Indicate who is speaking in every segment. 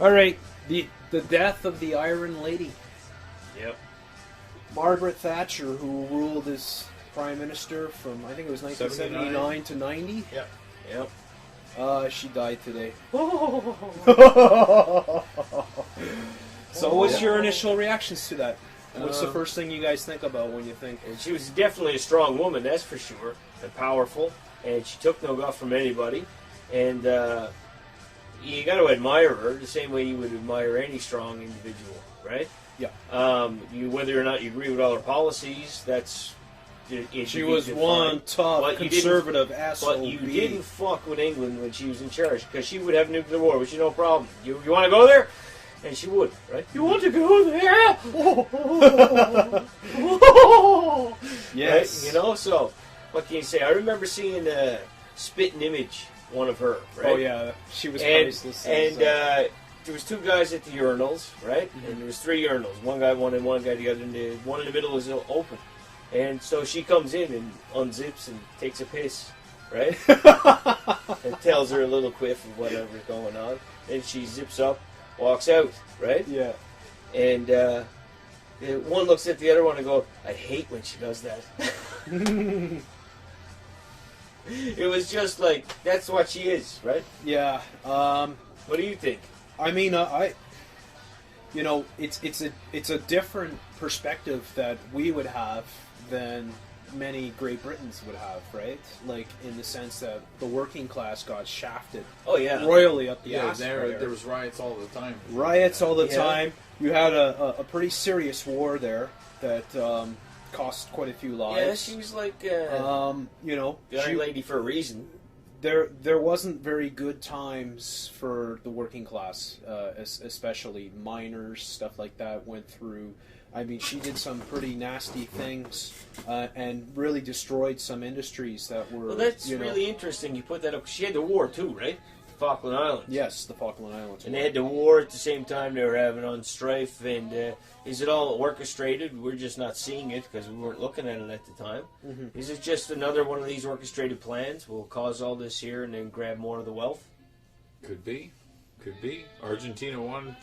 Speaker 1: All right, the death of the Iron Lady.
Speaker 2: Yep.
Speaker 1: Margaret Thatcher, who ruled as Prime Minister from, I think it was 1979 to 90.
Speaker 2: Yep. Yep.
Speaker 1: She died today. So what's your initial reactions to that? What's the first thing you guys think about when you think?
Speaker 2: She was definitely a strong woman, that's for sure, and powerful, and she took no guff from anybody, and you got to admire her the same way you would admire any strong individual, right?
Speaker 1: Yeah.
Speaker 2: Whether or not you agree with all her policies, that's...
Speaker 1: She was one tough, conservative asshole.
Speaker 2: But you didn't fuck with England when she was in charge, because she would have nuclear war, which is no problem. You want to go there? And she would, right? You want to go there?
Speaker 1: Yes.
Speaker 2: Right? You know, so what can you say? I remember seeing a spitting image, one of her, right?
Speaker 1: Oh, yeah. She was priceless.
Speaker 2: And there was two guys at the urinals, right? Mm-hmm. And there was three urinals. One guy one and one guy the other, and the one in the middle was open. And so she comes in and unzips and takes a piss, right? And tells her a little quiff of whatever's going on. And she zips up, walks out, right?
Speaker 1: Yeah.
Speaker 2: And one looks at the other one and goes, I hate when she does that. It was just like, that's what she is, right?
Speaker 1: Yeah.
Speaker 2: What do you think?
Speaker 1: I mean, it's a different perspective that we would have than many Great Britons would have, right? Like, in the sense that the working class got shafted royally up the ass.
Speaker 3: There was riots all the time.
Speaker 1: Riots all the time. You had a pretty serious war there that cost quite a few lives.
Speaker 2: Yeah, she was like, the Iron Lady for a reason.
Speaker 1: There wasn't very good times for the working class, especially miners, stuff like that went through. I mean, she did some pretty nasty things and really destroyed some industries that were.
Speaker 2: Well, that's really interesting. You put that up. She had the war too, right? The Falkland Islands.
Speaker 1: Yes, the Falkland Islands.
Speaker 2: And they had the war at the same time they were having on strife. And is it all orchestrated? We're just not seeing it because we weren't looking at it at the time. Mm-hmm. Is it just another one of these orchestrated plans? We'll cause all this here and then grab more of the wealth?
Speaker 3: Could be. Argentina wanted,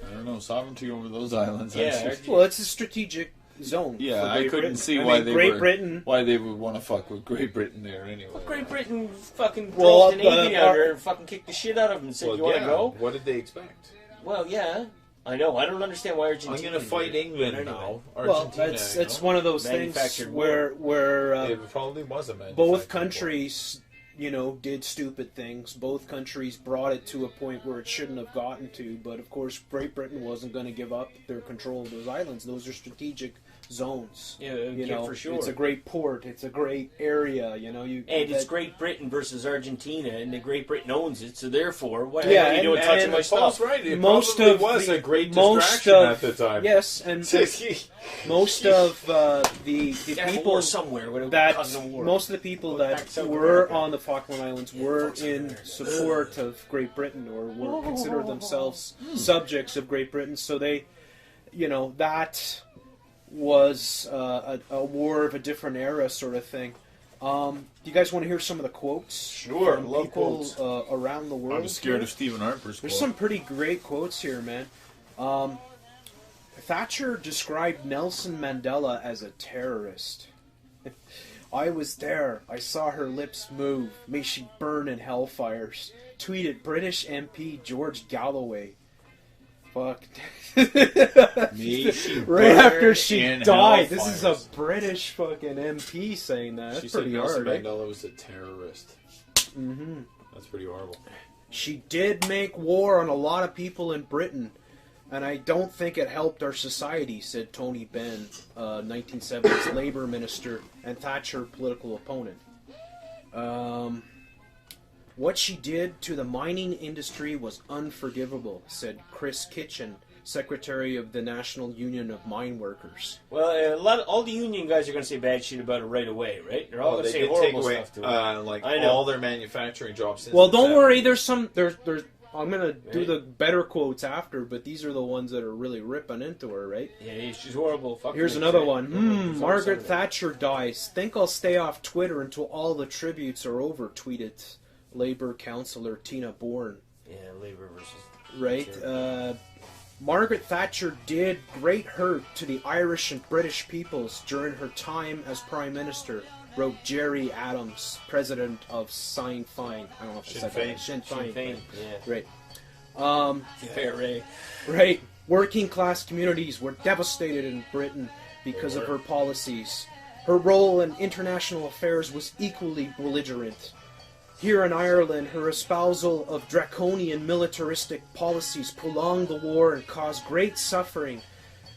Speaker 3: I don't know, sovereignty over those islands.
Speaker 2: Yeah.
Speaker 1: Well, it's a strategic zone.
Speaker 3: Yeah, I couldn't see why they would want to fuck with Great Britain there anyway.
Speaker 2: Well, Great Britain fucking drove the Navy out there and fucking kicked the shit out of them and said, you want to go?
Speaker 3: What did they expect?
Speaker 2: Well, yeah. I know. I don't understand why Argentina...
Speaker 3: I'm going to fight England now.
Speaker 1: Argentina, well, it's one of those things where
Speaker 3: it probably was a
Speaker 1: both countries... did stupid things. Both countries brought it to a point where it shouldn't have gotten to, but of course Great Britain wasn't going to give up their control of those islands. Those are strategic zones.
Speaker 2: Yeah, for sure.
Speaker 1: It's a great port. It's a great area.
Speaker 2: It's Great Britain versus Argentina, and the Great Britain owns it. So therefore, what the hell are you doing touching my stuff?
Speaker 3: Right. It was a great distraction at the time.
Speaker 1: Yes, and most of the people
Speaker 2: somewhere
Speaker 1: most of the people that were on the Falkland Islands were in support of Great Britain or were considered themselves subjects of Great Britain. So they, that was a war of a different era sort of thing. Do you guys want to hear some of the quotes?
Speaker 2: Sure,
Speaker 1: from
Speaker 2: love
Speaker 1: people
Speaker 2: quotes.
Speaker 1: Around the world?
Speaker 3: I'm scared of Stephen Harper's
Speaker 1: There's
Speaker 3: quote.
Speaker 1: some pretty great quotes here, man. Thatcher described Nelson Mandela as a terrorist. I was there. I saw her lips move. May she burn in hellfires. Tweeted British MP George Galloway. Fuck. Right after she died. This is a British fucking MP saying that. That's pretty hard.
Speaker 3: Nelson Mandela was a terrorist.
Speaker 1: Mm-hmm.
Speaker 3: That's pretty horrible.
Speaker 1: She did make war on a lot of people in Britain, and I don't think it helped our society, said Tony Benn, 1970s Labour Minister and Thatcher political opponent. What she did to the mining industry was unforgivable, said Chris Kitchen, Secretary of the National Union of Mine Workers.
Speaker 2: Well, all the union guys are going to say bad shit about it right away, right? They're all going to say horrible stuff to it.
Speaker 3: All their manufacturing jobs.
Speaker 1: Well, don't worry. There's I'm going to do the better quotes after, but these are the ones that are really ripping into her, right?
Speaker 2: Yeah, she's horrible.
Speaker 1: Here's another one. Margaret Thatcher dies. Think I'll stay off Twitter until all the tributes are over, tweeted Labour councillor Tina Bourne.
Speaker 2: Yeah, Labour versus...
Speaker 1: right? Margaret Thatcher did great hurt to the Irish and British peoples during her time as Prime Minister, wrote Jerry Adams, President of Sinn Féin. I don't know if it's that Sinn Féin.
Speaker 2: Yeah.
Speaker 1: Right.
Speaker 2: Ray.
Speaker 1: Right. Working class communities were devastated in Britain because of her policies. Her role in international affairs was equally belligerent. Here in Ireland, her espousal of draconian militaristic policies prolonged the war and caused great suffering.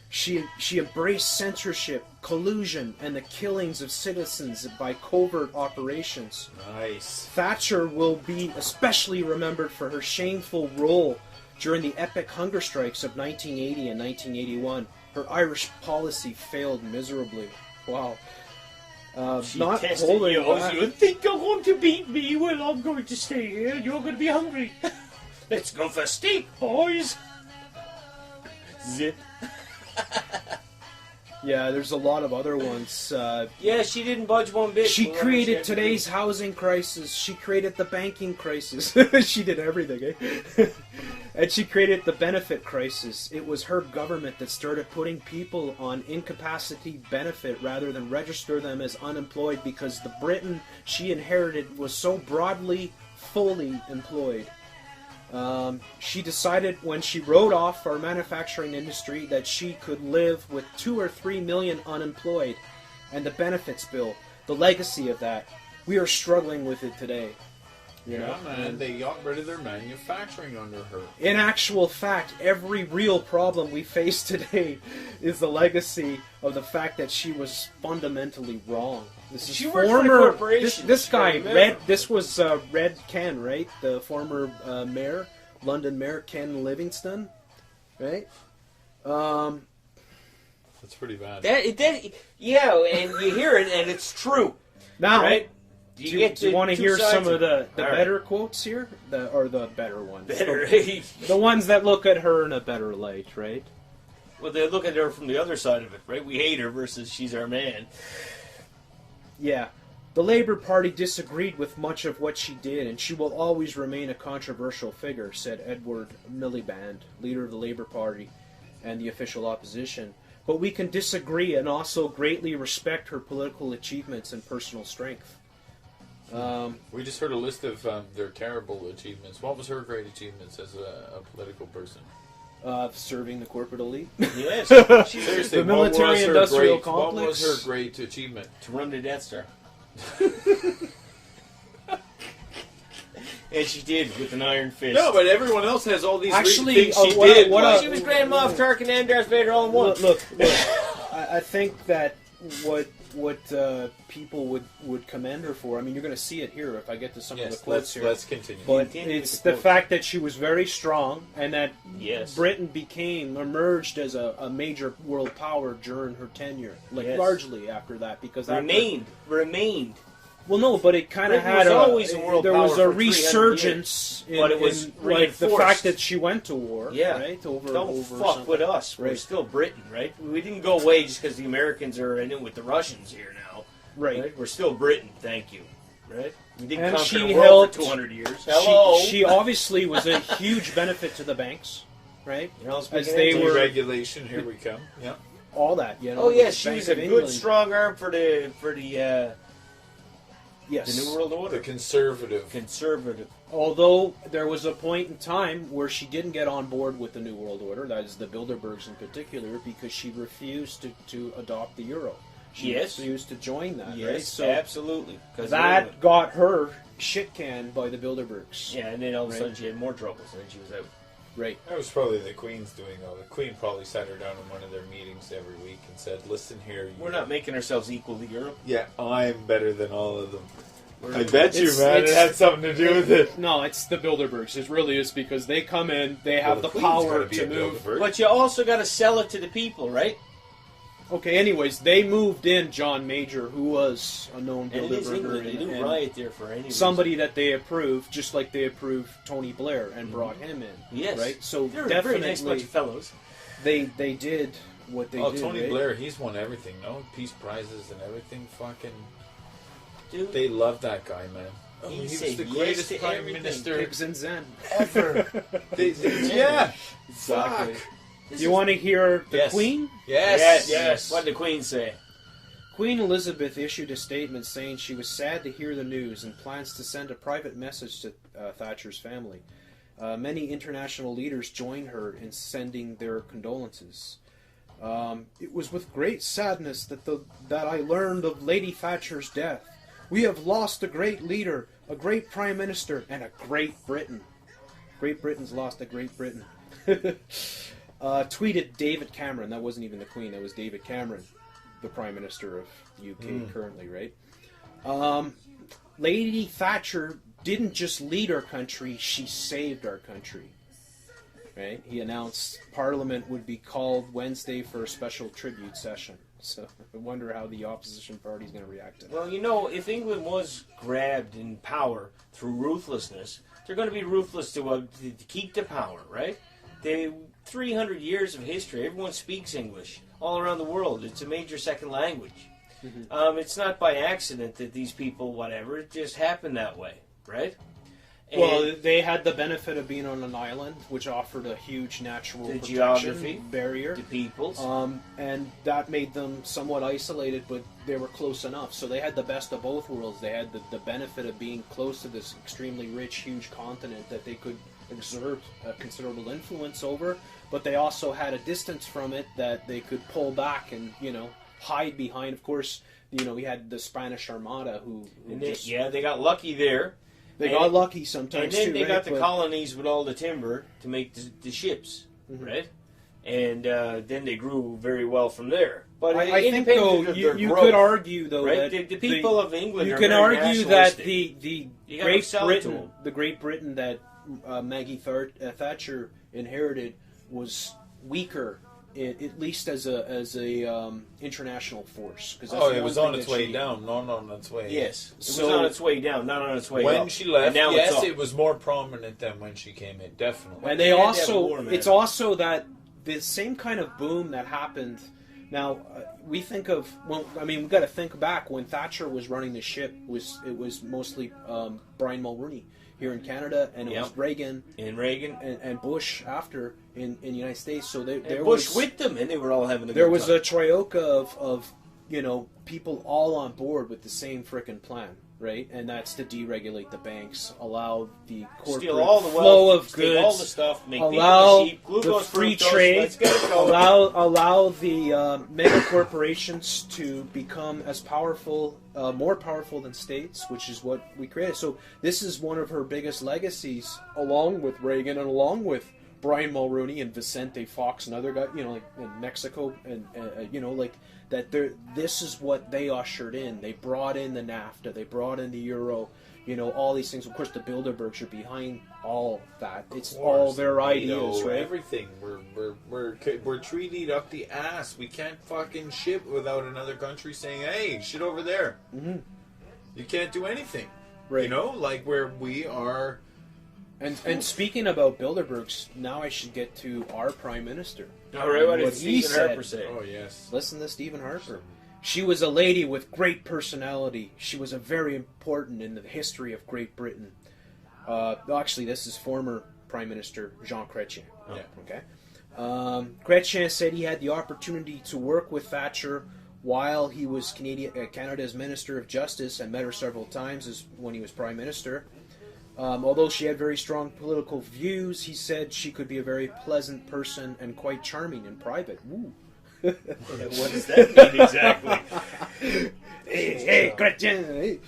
Speaker 1: She embraced censorship, collusion, and the killings of citizens by covert operations.
Speaker 3: Nice.
Speaker 1: Thatcher will be especially remembered for her shameful role during the epic hunger strikes of 1980 and 1981. Her Irish policy failed miserably. Wow. Not holding back.
Speaker 2: You think you're going to beat me? Well, I'm going to stay here. You're going to be hungry. Let's go for steak, boys. Zip.
Speaker 1: Yeah, there's a lot of other ones.
Speaker 2: Yeah, she didn't budge one bit.
Speaker 1: She created today's housing crisis. She created the banking crisis. She did everything, eh? And she created the benefit crisis. It was her government that started putting people on incapacity benefit rather than register them as unemployed because the Britain she inherited was so broadly, fully employed. She decided when she wrote off our manufacturing industry that she could live with 2 or 3 million unemployed, and the benefits bill, the legacy of that, we are struggling with it today.
Speaker 3: Yeah, man, they got rid of their manufacturing under her.
Speaker 1: In actual fact, every real problem we face today is the legacy of the fact that she was fundamentally wrong. This is
Speaker 2: she worked for the corporation.
Speaker 1: This guy, this was Red Ken, right? The former mayor, London Mayor Ken Livingstone, right?
Speaker 3: That's pretty bad.
Speaker 2: Yeah, and you hear it, and it's true.
Speaker 1: Now,
Speaker 2: right?
Speaker 1: Do you want to hear some of the better quotes here? Or the better ones?
Speaker 2: Better.
Speaker 1: The ones that look at her in a better light, right?
Speaker 2: Well, they look at her from the other side of it, right? We hate her versus she's our man.
Speaker 1: Yeah. The Labour Party disagreed with much of what she did, and she will always remain a controversial figure, said Edward Miliband, leader of the Labour Party and the official opposition. But we can disagree and also greatly respect her political achievements and personal strength.
Speaker 3: We just heard a list of their terrible achievements. What was her great achievements as a political person?
Speaker 1: Serving the corporate elite.
Speaker 2: Yes.
Speaker 3: Seriously,
Speaker 1: the military-industrial complex.
Speaker 3: What was her great achievement?
Speaker 2: To run the Death Star. And she did, with an iron fist.
Speaker 3: No, but everyone else has all these things she did.
Speaker 2: She was Grand Moff Tarkin and Darth Vader all in one.
Speaker 1: Look. I think that what people would commend her for. I mean, you're going to see it here if I get to some of the clips here.
Speaker 3: Let's continue.
Speaker 1: But it's the fact that she was very strong and that Britain emerged as a major world power during her tenure, largely after that, because that
Speaker 2: remained.
Speaker 1: Well, no, but it kind of had
Speaker 2: always a world
Speaker 1: there
Speaker 2: power
Speaker 1: was a
Speaker 2: for
Speaker 1: resurgence in,
Speaker 2: but it was
Speaker 1: like the fact that she went to war.
Speaker 2: Yeah,
Speaker 1: right.
Speaker 2: Don't fuck with us.
Speaker 1: Right.
Speaker 2: We're still Britain, right? We didn't go away just because the Americans are in it with the Russians here now.
Speaker 1: Right.
Speaker 2: We're still Britain. Thank you. Right. We didn't
Speaker 1: and
Speaker 2: conquer the world
Speaker 1: helped,
Speaker 2: for 200 years. Hello.
Speaker 1: She obviously was a huge benefit to the banks, right?
Speaker 2: As they
Speaker 3: were regulation. Here we come. Yeah.
Speaker 1: All that.
Speaker 2: Oh yes, she was a good strong arm for the
Speaker 1: Yes.
Speaker 2: The New World Order.
Speaker 3: The conservative.
Speaker 1: Although there was a point in time where she didn't get on board with the New World Order, that is the Bilderbergs in particular, because she refused to adopt the euro. She refused to join that, right? So
Speaker 2: absolutely.
Speaker 1: That got her shit canned by the Bilderbergs.
Speaker 2: Yeah, and then all of a sudden she had more troubles, and then she was out.
Speaker 1: Right.
Speaker 3: That was probably the Queen's doing, though. The Queen probably sat her down in one of their meetings every week and said, listen here.
Speaker 2: We're not making ourselves equal to Europe.
Speaker 3: Yeah, I'm better than all of them. I bet you, man, it had something to do with it.
Speaker 1: No, it's the Bilderbergs. It really is, because they come in, they have the power to move.
Speaker 2: But you also got to sell it to the people, right?
Speaker 1: Okay, anyways, they moved in John Major, who was a known Bilderberger.
Speaker 2: They didn't riot there for any
Speaker 1: somebody that they approved, just like they approved Tony Blair and brought him in.
Speaker 2: Yes.
Speaker 1: Right? So
Speaker 2: they're
Speaker 1: definitely,
Speaker 2: a very nice bunch of fellows.
Speaker 1: They did what they did.
Speaker 3: Oh, Tony
Speaker 1: right?
Speaker 3: Blair, he's won everything, no? Peace prizes and everything, fucking...
Speaker 2: Dude.
Speaker 3: They love that guy, man. Oh,
Speaker 2: He
Speaker 3: he was
Speaker 2: said
Speaker 3: the
Speaker 2: yes
Speaker 3: greatest
Speaker 2: to
Speaker 3: prime
Speaker 2: everything.
Speaker 3: minister
Speaker 1: Pigs and Zen.
Speaker 3: ever. Yeah.
Speaker 1: Exactly.
Speaker 3: Fuck.
Speaker 1: You want to hear the
Speaker 2: Yes.
Speaker 1: Queen?
Speaker 2: Yes. What did the Queen say?
Speaker 1: Queen Elizabeth issued a statement saying she was sad to hear the news and plans to send a private message to Thatcher's family. Many international leaders joined her in sending their condolences. It was with great sadness that I learned of Lady Thatcher's death. We have lost a great leader, a great prime minister, and a Great Britain. Great Britain's lost a Great Britain. Tweeted David Cameron. That wasn't even the Queen. That was David Cameron, the Prime Minister of UK currently, right? Lady Thatcher didn't just lead our country, she saved our country. Right? He announced Parliament would be called Wednesday for a special tribute session. So I wonder how the opposition party is going to react to that.
Speaker 2: Well, you know, if England was grabbed in power through ruthlessness, they're going to be ruthless to keep the power, right? 300 years of history, everyone speaks English all around the world. It's a major second language. Mm-hmm. It's not by accident that these people, whatever, it just happened that way, right? And
Speaker 1: well, they had the benefit of being on an island, which offered a huge natural protection
Speaker 2: geography,
Speaker 1: barrier.
Speaker 2: the peoples.
Speaker 1: And that made them somewhat isolated, but they were close enough. So they had the best of both worlds. They had the benefit of being close to this extremely rich, huge continent that they could exert a considerable influence over, but they also had a distance from it that they could pull back and, hide behind. Of course, we had the Spanish Armada who
Speaker 2: they got lucky there.
Speaker 1: They got lucky sometimes,
Speaker 2: and then
Speaker 1: too,
Speaker 2: they
Speaker 1: right?
Speaker 2: got the colonies with all the timber to make the ships, right? And then they grew very well from there. But
Speaker 1: I think, though, you could argue, though,
Speaker 2: right?
Speaker 1: that
Speaker 2: the people of England
Speaker 1: you
Speaker 2: are
Speaker 1: can
Speaker 2: very
Speaker 1: argue that
Speaker 2: nationalistic.
Speaker 1: the Great Britain that Maggie Thatcher inherited was weaker, at least as a international force.
Speaker 3: It was on its way down, not on its way.
Speaker 2: Yes, it was on its way down, not on its way up.
Speaker 3: When she left,
Speaker 2: now
Speaker 3: yes, it was more prominent than when she came in, definitely.
Speaker 1: And it's also that the same kind of boom that happened. Now we think of we've got to think back when Thatcher was running the ship. It was mostly Brian Mulroney here in Canada, and it was Reagan and Bush after in the United States. So there
Speaker 2: Bush
Speaker 1: was
Speaker 2: with them, and they were all having a
Speaker 1: there
Speaker 2: good
Speaker 1: was
Speaker 2: time.
Speaker 1: a troika of people all on board with the same frickin' plan, right? And that's to deregulate the banks, allow the corporate
Speaker 2: steal all the
Speaker 1: flow
Speaker 2: wealth,
Speaker 1: of
Speaker 2: steal
Speaker 1: goods,
Speaker 2: all the stuff, make
Speaker 1: allow
Speaker 2: people cheap,
Speaker 1: the
Speaker 2: glucose,
Speaker 1: free
Speaker 2: fructose,
Speaker 1: trade,
Speaker 2: let's get it going.
Speaker 1: allow the mega corporations to become as powerful, more powerful than states, which is what we created. So this is one of her biggest legacies, along with Reagan and along with Brian Mulroney and Vicente Fox and other guys, like in Mexico, and that. This is what they ushered in. They brought in the NAFTA, they brought in the Euro, all these things. Of course, the Bilderbergs are behind all that. It's all their ideas, right?
Speaker 3: Everything. We're treated up the ass. We can't fucking ship without another country saying, "Hey, shit over there." Mm-hmm. You can't do anything,
Speaker 1: right?
Speaker 3: Where we are.
Speaker 1: And speaking about Bilderbergs, now I should get to our Prime Minister.
Speaker 2: All right, what did
Speaker 1: he
Speaker 2: Stephen Harper say?
Speaker 3: Oh, yes.
Speaker 1: Listen to Stephen Harper. She was a lady with great personality. She was very important in the history of Great Britain. Actually, this is former Prime Minister Jean Chrétien.
Speaker 3: Yeah.
Speaker 1: Okay. Chrétien said he had the opportunity to work with Thatcher while he was Canada's Minister of Justice, and met her several times when he was Prime Minister. Although she had very strong political views, he said she could be a very pleasant person and quite charming in private. Woo.
Speaker 2: What does that mean exactly?
Speaker 1: Hey, Chrétien. Hey.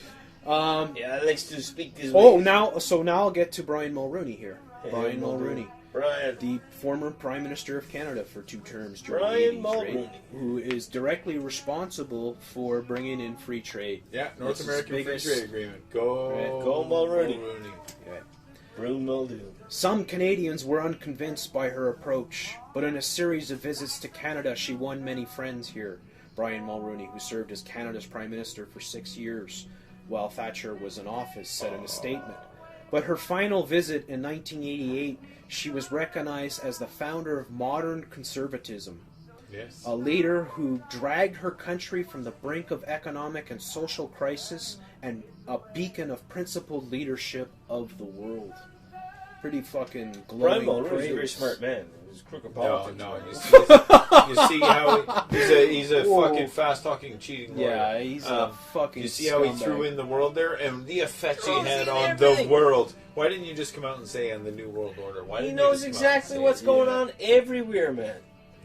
Speaker 2: I like to speak this
Speaker 1: way.
Speaker 2: Now
Speaker 1: I'll get to Brian Mulroney here.
Speaker 2: Hey,
Speaker 1: Brian Mulroney.
Speaker 2: Brian.
Speaker 1: The former Prime Minister of Canada for 2 terms during
Speaker 2: Brian
Speaker 1: the 80s,
Speaker 2: Mulroney.
Speaker 1: right? Who is directly responsible for bringing in free trade.
Speaker 3: Yeah, North American Free Trade Agreement. Go,
Speaker 2: right. Go Mulroney.
Speaker 1: Okay.
Speaker 2: Broom Muldoon.
Speaker 1: Some Canadians were unconvinced by her approach, but in a series of visits to Canada, she won many friends here. Brian Mulroney, who served as Canada's Prime Minister for 6 years while Thatcher was in office, said in a statement. But her final visit in 1988, she was recognized as the founder of modern conservatism.
Speaker 3: Yes.
Speaker 1: A leader who dragged her country from the brink of economic and social crisis and a beacon of principled leadership of the world. Pretty fucking glowing
Speaker 2: Brian Mulroney was a
Speaker 1: praise.
Speaker 2: very smart man. It was crooked
Speaker 3: No,
Speaker 2: politics.
Speaker 3: no. You see how he's a
Speaker 1: Whoa.
Speaker 3: fucking fast-talking, cheating lawyer.
Speaker 1: Yeah, he's a fucking
Speaker 3: You see how he
Speaker 1: scumbag.
Speaker 3: threw in the world there? And the effects he
Speaker 2: Throws
Speaker 3: had
Speaker 2: in
Speaker 3: on
Speaker 2: everything.
Speaker 3: the world. Why didn't you just come out and say on the New World Order? Why
Speaker 2: He
Speaker 3: didn't
Speaker 2: knows
Speaker 3: you just come out and
Speaker 2: exactly
Speaker 3: say
Speaker 2: what's
Speaker 3: it?
Speaker 2: going
Speaker 3: Yeah.
Speaker 2: on everywhere, man.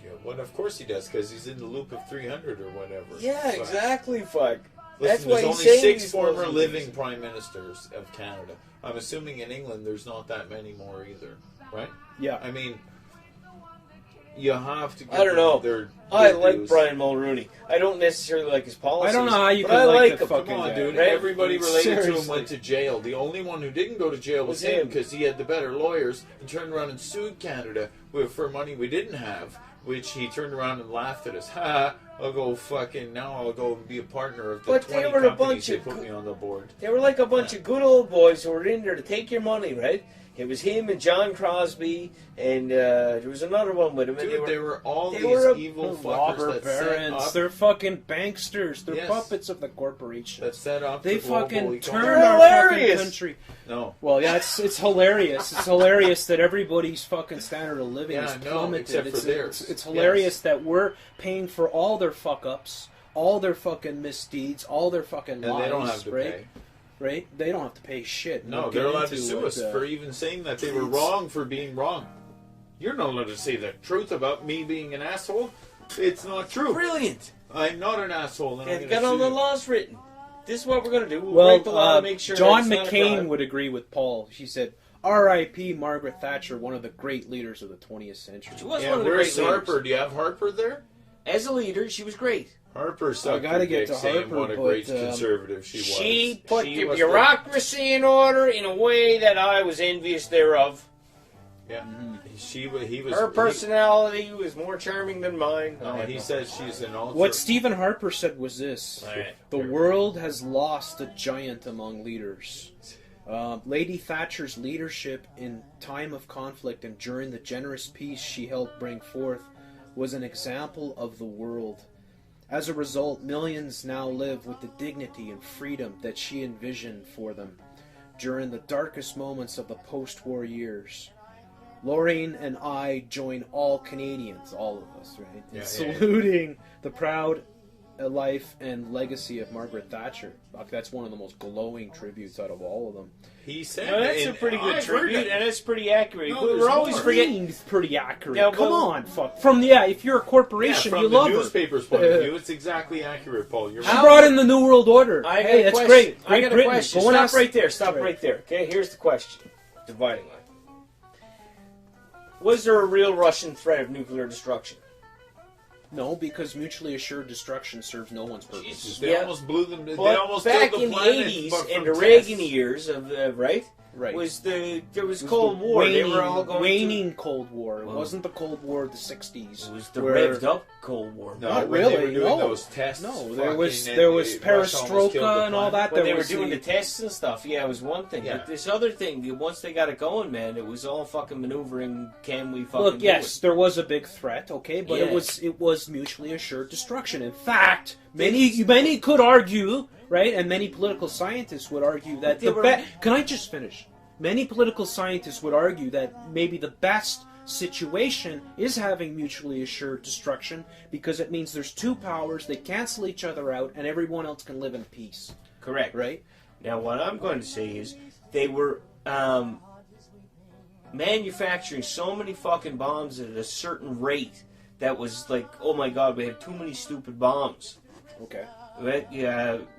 Speaker 3: Yeah, well, of course he does, because he's in the loop of 300 or whatever.
Speaker 2: Yeah,
Speaker 3: But
Speaker 2: exactly, fuck.
Speaker 3: Listen,
Speaker 2: That's why
Speaker 3: there's
Speaker 2: he's
Speaker 3: only
Speaker 2: saying
Speaker 3: 6
Speaker 2: these
Speaker 3: former
Speaker 2: bullshit
Speaker 3: living
Speaker 2: things.
Speaker 3: prime ministers of Canada. I'm assuming in England there's not that many more either, right?
Speaker 1: Yeah.
Speaker 3: I mean, you have to give
Speaker 2: I don't know.
Speaker 3: their
Speaker 2: I
Speaker 3: their
Speaker 2: like
Speaker 3: dues.
Speaker 2: Brian Mulroney. I don't necessarily like his policies.
Speaker 1: I don't know how you
Speaker 2: but
Speaker 1: could
Speaker 2: I
Speaker 1: like
Speaker 2: like
Speaker 1: the
Speaker 2: him.
Speaker 1: fucking
Speaker 3: Come on,
Speaker 1: guy.
Speaker 3: dude.
Speaker 2: Right?
Speaker 3: Everybody related to him
Speaker 1: Seriously.
Speaker 3: went to jail. The only one who didn't go to jail was
Speaker 2: Was
Speaker 3: him
Speaker 2: him.
Speaker 3: because he had the better lawyers and turned around and sued Canada for money we didn't have, which he turned around and laughed at us. Ha! I'll go fucking now. I'll go be a partner of the
Speaker 2: But they
Speaker 3: 20
Speaker 2: were a
Speaker 3: companies
Speaker 2: bunch
Speaker 3: they
Speaker 2: of
Speaker 3: put
Speaker 2: good-
Speaker 3: me on the board.
Speaker 2: They were like a bunch of good old boys who were in there to take your money, right? It was him and John Crosby, and there was another one with him. And
Speaker 3: Dude, they were all
Speaker 2: they
Speaker 3: these
Speaker 2: were a-
Speaker 3: evil fuckers
Speaker 1: Robber
Speaker 3: that set
Speaker 1: barons.
Speaker 3: up.
Speaker 1: They're fucking banksters. They're
Speaker 3: Yes.
Speaker 1: puppets of the corporation.
Speaker 3: That set up.
Speaker 1: They
Speaker 3: the global
Speaker 1: fucking
Speaker 3: economy.
Speaker 1: turned
Speaker 2: They're
Speaker 1: our fucking
Speaker 2: hilarious.
Speaker 1: country.
Speaker 3: No.
Speaker 1: Well, yeah, it's hilarious. It's hilarious that everybody's fucking standard of living
Speaker 3: Yeah,
Speaker 1: is
Speaker 3: no,
Speaker 1: plummeted.
Speaker 3: except for
Speaker 1: it's,
Speaker 3: theirs.
Speaker 1: it's hilarious that we're paying for all their fuck ups, all their fucking misdeeds, all their fucking
Speaker 3: And
Speaker 1: lies.
Speaker 3: they don't have to
Speaker 1: right?
Speaker 3: pay.
Speaker 1: Right? They don't have to pay shit.
Speaker 3: No,
Speaker 1: We'll
Speaker 3: they're
Speaker 1: get
Speaker 3: allowed to
Speaker 1: into
Speaker 3: sue
Speaker 1: what,
Speaker 3: us for even saying that they were wrong for being wrong. You're not allowed to say the truth about me being an asshole. It's not true.
Speaker 2: brilliant.
Speaker 3: I'm not an asshole. And I'm
Speaker 2: And
Speaker 3: gonna
Speaker 2: got all
Speaker 3: sue
Speaker 2: the
Speaker 3: you.
Speaker 2: laws written. This is what we're going to do. We'll
Speaker 1: Well,
Speaker 2: break the law to make sure
Speaker 1: John
Speaker 2: that it's not a
Speaker 1: McCain
Speaker 2: crime.
Speaker 1: would agree with Paul. She said, R.I.P. Margaret Thatcher, one of the great leaders of the 20th century.
Speaker 2: She was
Speaker 3: Yeah,
Speaker 2: one of the
Speaker 3: where's
Speaker 2: great
Speaker 3: Harper?
Speaker 2: leaders.
Speaker 3: Do you have Harper there?
Speaker 2: As a leader, she was great.
Speaker 3: Harper sucked
Speaker 1: gotta
Speaker 3: her
Speaker 1: get
Speaker 3: dick
Speaker 1: to
Speaker 3: saying
Speaker 1: Harper,
Speaker 3: what a
Speaker 1: but,
Speaker 3: great conservative she was.
Speaker 2: She put
Speaker 3: She
Speaker 2: the
Speaker 3: was
Speaker 2: bureaucracy in order in a way that I was envious thereof.
Speaker 3: Yeah. He was.
Speaker 2: Her personality was more charming than mine.
Speaker 3: No, he says she's an ultra.
Speaker 1: What Stephen Harper said was this:
Speaker 2: Alright.
Speaker 1: the world has lost a giant among leaders. Lady Thatcher's leadership in time of conflict and during the generous peace she helped bring forth was an example of the world. As a result, millions now live with the dignity and freedom that she envisioned for them during the darkest moments of the post-war years. Laureen and I join all Canadians, all of us, right, in saluting the proud life and legacy of Margaret Thatcher. That's one of the most glowing tributes out of all of them.
Speaker 3: He said
Speaker 2: No, that's a
Speaker 3: and
Speaker 2: pretty good
Speaker 3: I've heard
Speaker 2: tribute,
Speaker 3: it.
Speaker 2: and it's pretty accurate.
Speaker 3: No,
Speaker 2: we're
Speaker 3: there's
Speaker 2: always
Speaker 3: more.
Speaker 2: forgetting.
Speaker 1: It's pretty accurate.
Speaker 2: Yeah,
Speaker 1: Come
Speaker 2: well-
Speaker 1: on, fuck. If you're a
Speaker 3: Yeah,
Speaker 1: corporation,
Speaker 3: from
Speaker 1: you
Speaker 3: the
Speaker 1: love her.
Speaker 3: newspaper's point of view, it's exactly accurate, Paul. You're
Speaker 1: She
Speaker 3: right.
Speaker 1: brought in the New World Order.
Speaker 2: I got
Speaker 1: Hey,
Speaker 2: a
Speaker 1: that's
Speaker 2: question.
Speaker 1: great.
Speaker 2: I
Speaker 1: Great
Speaker 2: got a
Speaker 1: Britain.
Speaker 2: question.
Speaker 1: Go and
Speaker 2: Stop
Speaker 1: ask-
Speaker 2: right there. Stop
Speaker 1: Right.
Speaker 2: right there. Okay, here's the question. Dividing line. Was there a real Russian threat of nuclear destruction?
Speaker 1: No, because mutually assured destruction serves no one's purpose.
Speaker 3: Jesus, they
Speaker 2: Yeah.
Speaker 3: almost blew them. They
Speaker 2: But
Speaker 3: almost
Speaker 2: back
Speaker 3: killed the
Speaker 2: in the
Speaker 3: planet,
Speaker 2: 80s
Speaker 3: but
Speaker 2: and
Speaker 3: from
Speaker 2: the Reagan
Speaker 3: tests.
Speaker 2: years of right?
Speaker 1: Right.
Speaker 2: There was
Speaker 1: It was
Speaker 2: Cold
Speaker 1: the
Speaker 2: War. They
Speaker 1: Waning,
Speaker 2: were all going
Speaker 1: waning Cold War. It
Speaker 2: Oh.
Speaker 1: wasn't the Cold War of the 60s.
Speaker 2: It was the
Speaker 1: where-
Speaker 2: revved up Cold War.
Speaker 3: No,
Speaker 1: Not
Speaker 3: when they
Speaker 1: really,
Speaker 3: were doing
Speaker 1: no.
Speaker 3: those tests.
Speaker 1: No,
Speaker 3: fucking,
Speaker 1: there was
Speaker 3: and
Speaker 1: there was
Speaker 3: Russia almost killed the
Speaker 1: perestroika and all
Speaker 3: planet.
Speaker 1: that.
Speaker 2: When
Speaker 1: there
Speaker 2: they were
Speaker 1: was
Speaker 2: doing the tests and stuff, yeah, it was one thing.
Speaker 3: Yeah.
Speaker 2: But this other thing, once they got it going, man, it was all fucking maneuvering. Can we fucking
Speaker 1: Look,
Speaker 2: do
Speaker 1: yes,
Speaker 2: it?
Speaker 1: there was a big threat, okay, but
Speaker 2: Yeah.
Speaker 1: it was mutually assured destruction. In fact, many could argue, right, and many political scientists would argue that
Speaker 2: They
Speaker 1: the
Speaker 2: were-
Speaker 1: Can I just finish? Many political scientists would argue that maybe the best situation is having mutually assured destruction because it means there's two powers, they cancel each other out, and everyone else can live in peace,
Speaker 2: Correct.
Speaker 1: right?
Speaker 2: Now, what I'm going to say is they were manufacturing so many fucking bombs at a certain rate that was like, oh my god, we have too many stupid bombs.
Speaker 1: Okay.
Speaker 2: Right?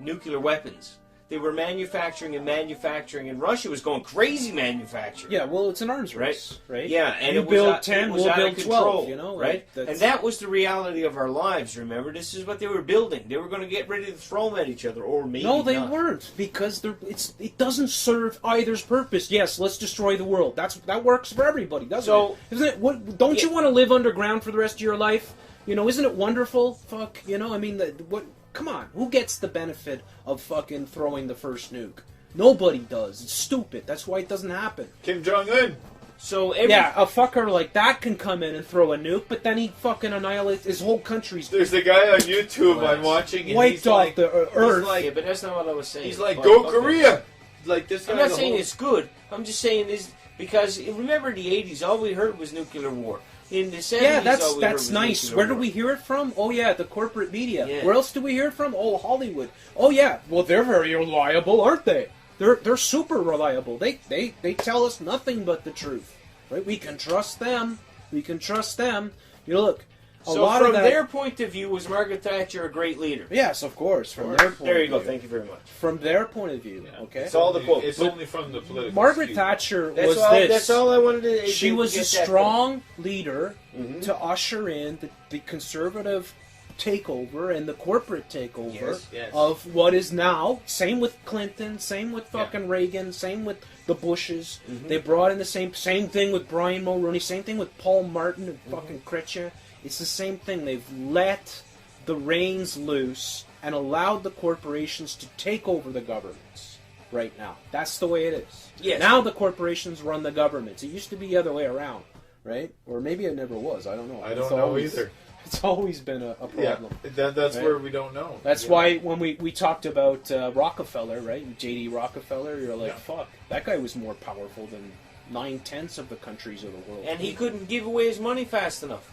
Speaker 2: Nuclear weapons. They were manufacturing, and Russia was going crazy manufacturing.
Speaker 1: Yeah, well, it's an arms race, right?
Speaker 2: Yeah, and
Speaker 1: you
Speaker 2: it was
Speaker 1: build
Speaker 2: out-
Speaker 1: 10,
Speaker 2: it was
Speaker 1: we'll
Speaker 2: out of
Speaker 1: build
Speaker 2: control,
Speaker 1: 12, you know?
Speaker 2: right?
Speaker 1: Like,
Speaker 2: And that was the reality of our lives, remember? This is what they were building. They were going to get ready to throw them at each other, or maybe
Speaker 1: No, they
Speaker 2: not.
Speaker 1: weren't, because it doesn't serve either's purpose. Yes, let's destroy the world. That works for everybody, doesn't
Speaker 2: So-
Speaker 1: it? Isn't it? What, don't you want to live underground for the rest of your life? You know, isn't it wonderful? Fuck, you know, I mean, what? Come on, who gets the benefit of fucking throwing the first nuke? Nobody does. It's stupid. That's why it doesn't happen.
Speaker 3: Kim Jong Un.
Speaker 2: So
Speaker 1: a fucker like that can come in and throw a nuke, but then he fucking annihilates his whole country's.
Speaker 3: There's a guy on YouTube I'm watching, and
Speaker 1: wiped off the earth.
Speaker 2: Yeah, but that's not what I was saying.
Speaker 3: He's like, go Korea! Like this guy.
Speaker 2: I'm not saying it's good. I'm just saying this because remember in the 80s, all we heard was nuclear war. In the 70s,
Speaker 1: yeah, that's nice. Where do we hear it from? Oh yeah, the corporate media. Yeah. Where else do we hear it from? Oh, Hollywood. Oh yeah, well they're very reliable, aren't they? They're super reliable. They tell us nothing but the truth, right? We can trust them. We can trust them. You know, look.
Speaker 2: From their point of view, was Margaret Thatcher a great leader?
Speaker 1: Yes, of course. From their point
Speaker 2: there you go. Thank you very much.
Speaker 1: From their point of view, okay.
Speaker 2: It's all the quotes.
Speaker 3: It's only from the political.
Speaker 1: Margaret Thatcher was
Speaker 2: this. That's all I wanted to.
Speaker 1: She was a strong leader to usher in the conservative takeover and the corporate takeover of what is now. Same with Clinton. Same with fucking Reagan. Same with the Bushes. They brought in the same thing with Brian Mulroney. Same thing with Paul Martin and fucking Critcha. It's the same thing. They've let the reins loose and allowed the corporations to take over the governments right now. That's the way it is.
Speaker 2: Yes.
Speaker 1: Now the corporations run the governments. It used to be the other way around, right? Or maybe it never was. I don't know.
Speaker 3: I don't know either.
Speaker 1: It's always been a problem.
Speaker 3: Yeah, that's right? Where we don't know.
Speaker 1: That's why when we talked about Rockefeller, right? J.D. Rockefeller, you're like, fuck, that guy was more powerful than 9/10 of the countries of the world.
Speaker 2: And he couldn't give away his money fast enough.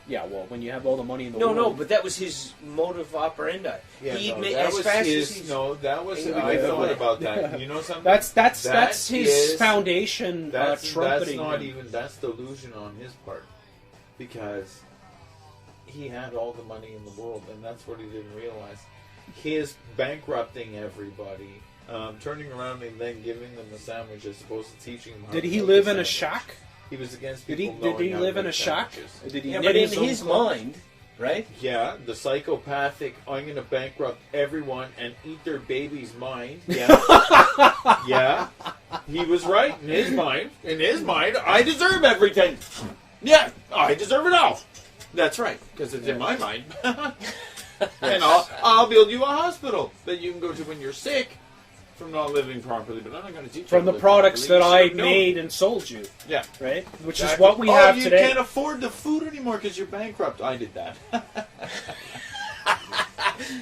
Speaker 1: Yeah, well, when you have all the money in the world...
Speaker 2: No, but that was his modus operandi.
Speaker 3: Yeah, I thought about that. You know something?
Speaker 1: That's his foundation trumpeting.
Speaker 3: That's delusion on his part. Because he had all the money in the world, and that's what he didn't realize. His bankrupting everybody, turning around and then giving them a sandwich as opposed to teaching them how
Speaker 1: Did
Speaker 3: to
Speaker 1: he
Speaker 3: make
Speaker 1: live
Speaker 3: a
Speaker 1: in a
Speaker 3: sandwich.
Speaker 1: shack?
Speaker 3: He was against
Speaker 1: Did
Speaker 3: people
Speaker 1: he live in a shack? Did he
Speaker 2: but in his mind, right?
Speaker 3: Yeah, the psychopathic, I'm going to bankrupt everyone and eat their baby's mind. Yeah. Yeah. He was right in his mind. In his mind, I deserve everything. Yeah, I deserve it all. That's right, because it's in my mind. And I'll build you a hospital that you can go to when you're sick from not living properly, but I'm not going to teach you
Speaker 1: from the products that I made and sold you.
Speaker 3: Yeah.
Speaker 1: Right? Which is what we have today.
Speaker 3: You can't afford the food anymore because you're bankrupt. I did that.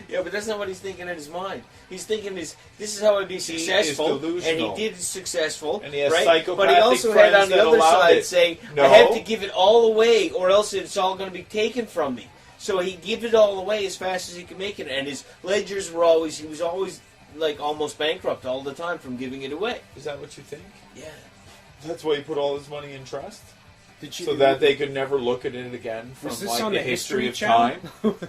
Speaker 2: Yeah, but that's not what he's thinking in his mind. He's thinking this is how I'd be successful, and he did successful,
Speaker 3: and he has
Speaker 2: right?
Speaker 3: psychopathic
Speaker 2: But he also had on the other side saying,
Speaker 3: no.
Speaker 2: I have to give it all away or else it's all going to be taken from me. So he gave it all away as fast as he could make it, and his ledgers were always, he was always like almost bankrupt all the time from giving it away.
Speaker 3: Is that what you think?
Speaker 2: Yeah.
Speaker 3: That's why he put all his money in trust? So that they could never look at it again from like the history of time,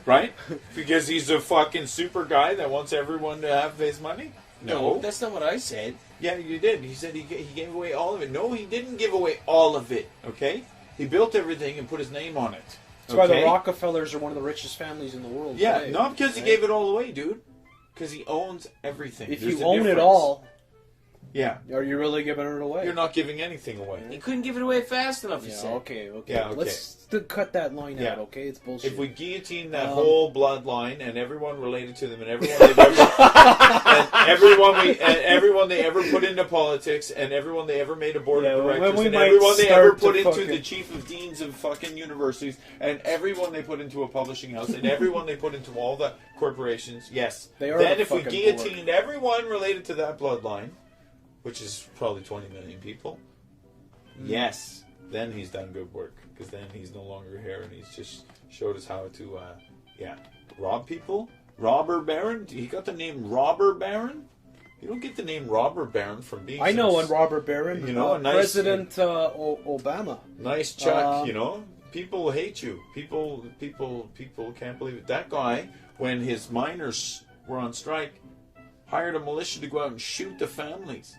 Speaker 3: right? Because he's a fucking super guy that wants everyone to have his money?
Speaker 2: No, that's not what I said.
Speaker 3: Yeah, you did. He said he gave away all of it. No, he didn't give away all of it, okay? He built everything and put his name on it.
Speaker 1: That's why the Rockefellers are one of the richest families in the world.
Speaker 3: Yeah,
Speaker 1: today,
Speaker 3: not because he gave it all away, dude. Because he owns everything.
Speaker 1: If you own it all,
Speaker 3: yeah,
Speaker 1: are you really giving it away?
Speaker 3: You're not giving anything away.
Speaker 2: He couldn't give it away fast enough. He said.
Speaker 1: Okay.
Speaker 3: Yeah, okay.
Speaker 1: Let's cut that line out. Okay, it's bullshit.
Speaker 3: If we guillotine that whole bloodline and everyone related to them and everyone they've ever and everyone they ever put into politics and everyone they ever made a board of directors and everyone they ever put into the chief of deans of fucking universities and everyone they put into a publishing house and everyone they put into all the corporations, yes. Then if we guillotined everyone related to that bloodline, which is probably 20 million people, yes, then he's done good work. Because then he's no longer here and he's just showed us how to, rob people. Robber Baron? He got the name Robber Baron? You don't get the name Robber Baron from being...
Speaker 1: I know one Robber Baron.
Speaker 3: You know, a nice...
Speaker 1: President Obama.
Speaker 3: Nice Chuck, you know? People hate you. People can't believe it. That guy, when his miners were on strike, hired a militia to go out and shoot the families.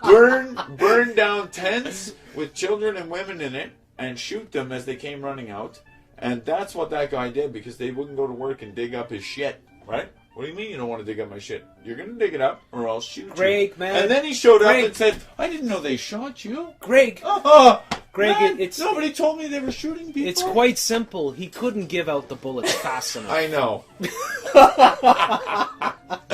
Speaker 3: Burn down tents with children and women in it and shoot them as they came running out. And that's what that guy did because they wouldn't go to work and dig up his shit, right? What do you mean you don't want to dig up my shit? You're going to dig it up or I'll shoot you.
Speaker 1: Man.
Speaker 3: And then he showed up and said, I didn't know they shot you.
Speaker 1: Greg,
Speaker 3: man, nobody told me they were shooting people.
Speaker 1: It's quite simple. He couldn't give out the bullets fast enough.
Speaker 3: I know.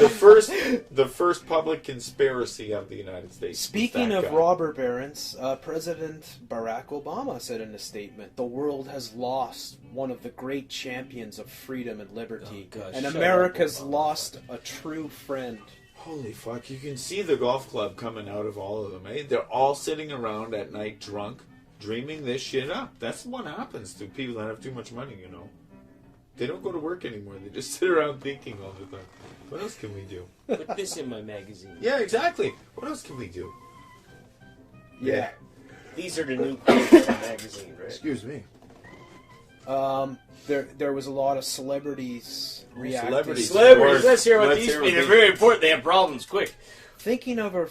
Speaker 3: the first public conspiracy of the United States.
Speaker 1: Speaking of robber barons, President Barack Obama said in a statement, "The world has lost one of the great champions of freedom and liberty, and America's lost a true friend."
Speaker 3: Holy fuck! You can see the golf club coming out of all of them. Eh? They're all sitting around at night, drunk, dreaming this shit up. That's what happens to people that have too much money. You know. They don't go to work anymore. They just sit around thinking all the time. What else can we do?
Speaker 2: Put this in my magazine.
Speaker 3: Yeah, exactly. What else can we do?
Speaker 1: Yeah.
Speaker 2: These are the new quotes in the magazine, right?
Speaker 3: Excuse me.
Speaker 1: There was a lot of celebrities reacting.
Speaker 3: Celebrities.
Speaker 2: Let's hear what these people. They're very important. They have problems. Quick.
Speaker 1: Thinking of our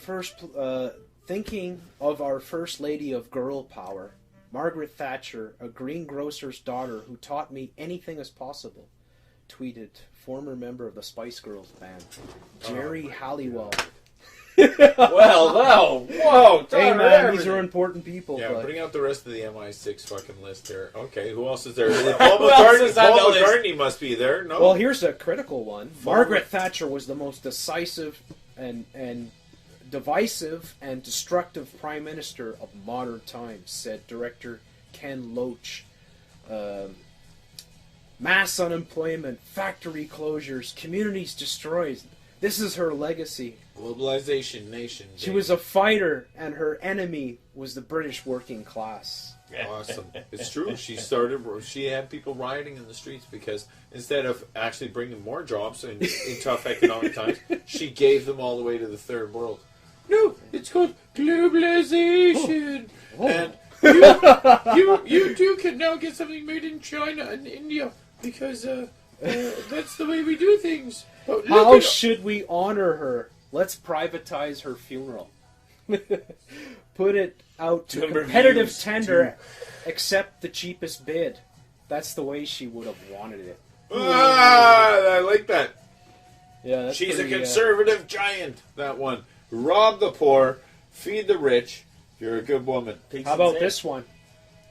Speaker 1: first lady of girl power, Margaret Thatcher, a greengrocer's daughter who taught me anything is possible, tweeted former member of the Spice Girls band, Jerry Halliwell.
Speaker 2: Well, whoa!
Speaker 1: Hey man, these are important people.
Speaker 3: Yeah,
Speaker 1: but...
Speaker 3: bring out the rest of the MI6 fucking list here. Okay, who else is there? Paul McCartney must be there. No.
Speaker 1: Well, here's a critical one. Margaret Thatcher was the most decisive and divisive and destructive prime minister of modern times, said director Ken Loach. Mass unemployment, factory closures, communities destroyed. This is her legacy.
Speaker 3: Globalization nation.
Speaker 1: She was a fighter, and her enemy was the British working class.
Speaker 3: Awesome. It's true. She had people rioting in the streets because instead of actually bringing more jobs in tough economic times, she gave them all the way to the third world. No, it's called globalization. Oh. And you too can now get something made in China and India because that's the way we do things.
Speaker 1: How should we honor her? Let's privatize her funeral. Put it out to competitive tender, accept the cheapest bid. That's the way she would have wanted it.
Speaker 3: I like that.
Speaker 1: Yeah, that's
Speaker 3: She's a conservative giant, that one. Rob the poor, feed the rich. You're a good woman.
Speaker 1: How about this one?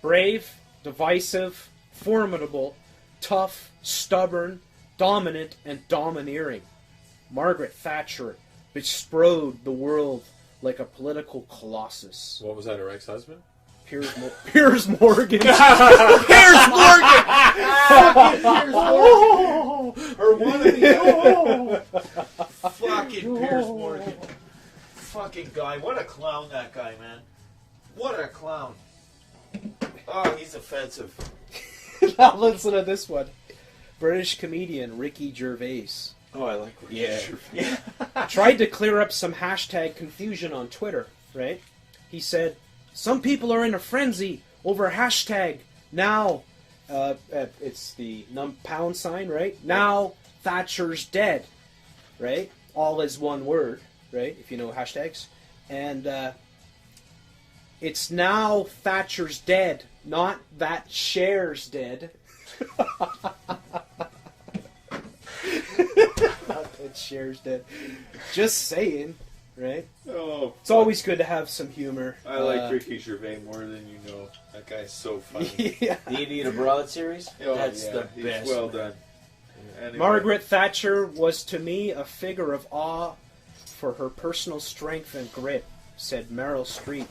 Speaker 1: Brave, divisive, formidable, tough, stubborn, dominant, and domineering. Margaret Thatcher bestrode the world like a political colossus.
Speaker 3: What was that, her ex-husband?
Speaker 1: Piers Morgan.
Speaker 3: Piers Morgan! Fucking Piers Morgan! Her wannabe. Fucking Piers Morgan. Fucking guy. What a clown that guy, man. What a clown. Oh, he's offensive.
Speaker 1: Now listen to this one. British comedian Ricky Gervais.
Speaker 3: Oh, I like Ricky Gervais.
Speaker 1: Tried to clear up some hashtag confusion on Twitter, right? He said, some people are in a frenzy over hashtag now, it's the pound sign, right? Now Thatcher's dead, right? All is one word, right? If you know hashtags. And it's now Thatcher's dead, not that share's dead. Not that share's dead. Just saying, right?
Speaker 3: Oh,
Speaker 1: it's always good to have some humor.
Speaker 3: I like Ricky Gervais more than you know. That guy's so funny.
Speaker 1: Yeah.
Speaker 2: The Idiot Abroad series?
Speaker 3: Oh,
Speaker 2: That's the
Speaker 3: he's
Speaker 2: best.
Speaker 3: Well done. Anyway.
Speaker 1: Margaret Thatcher was to me a figure of awe for her personal strength and grit, said Meryl Streep,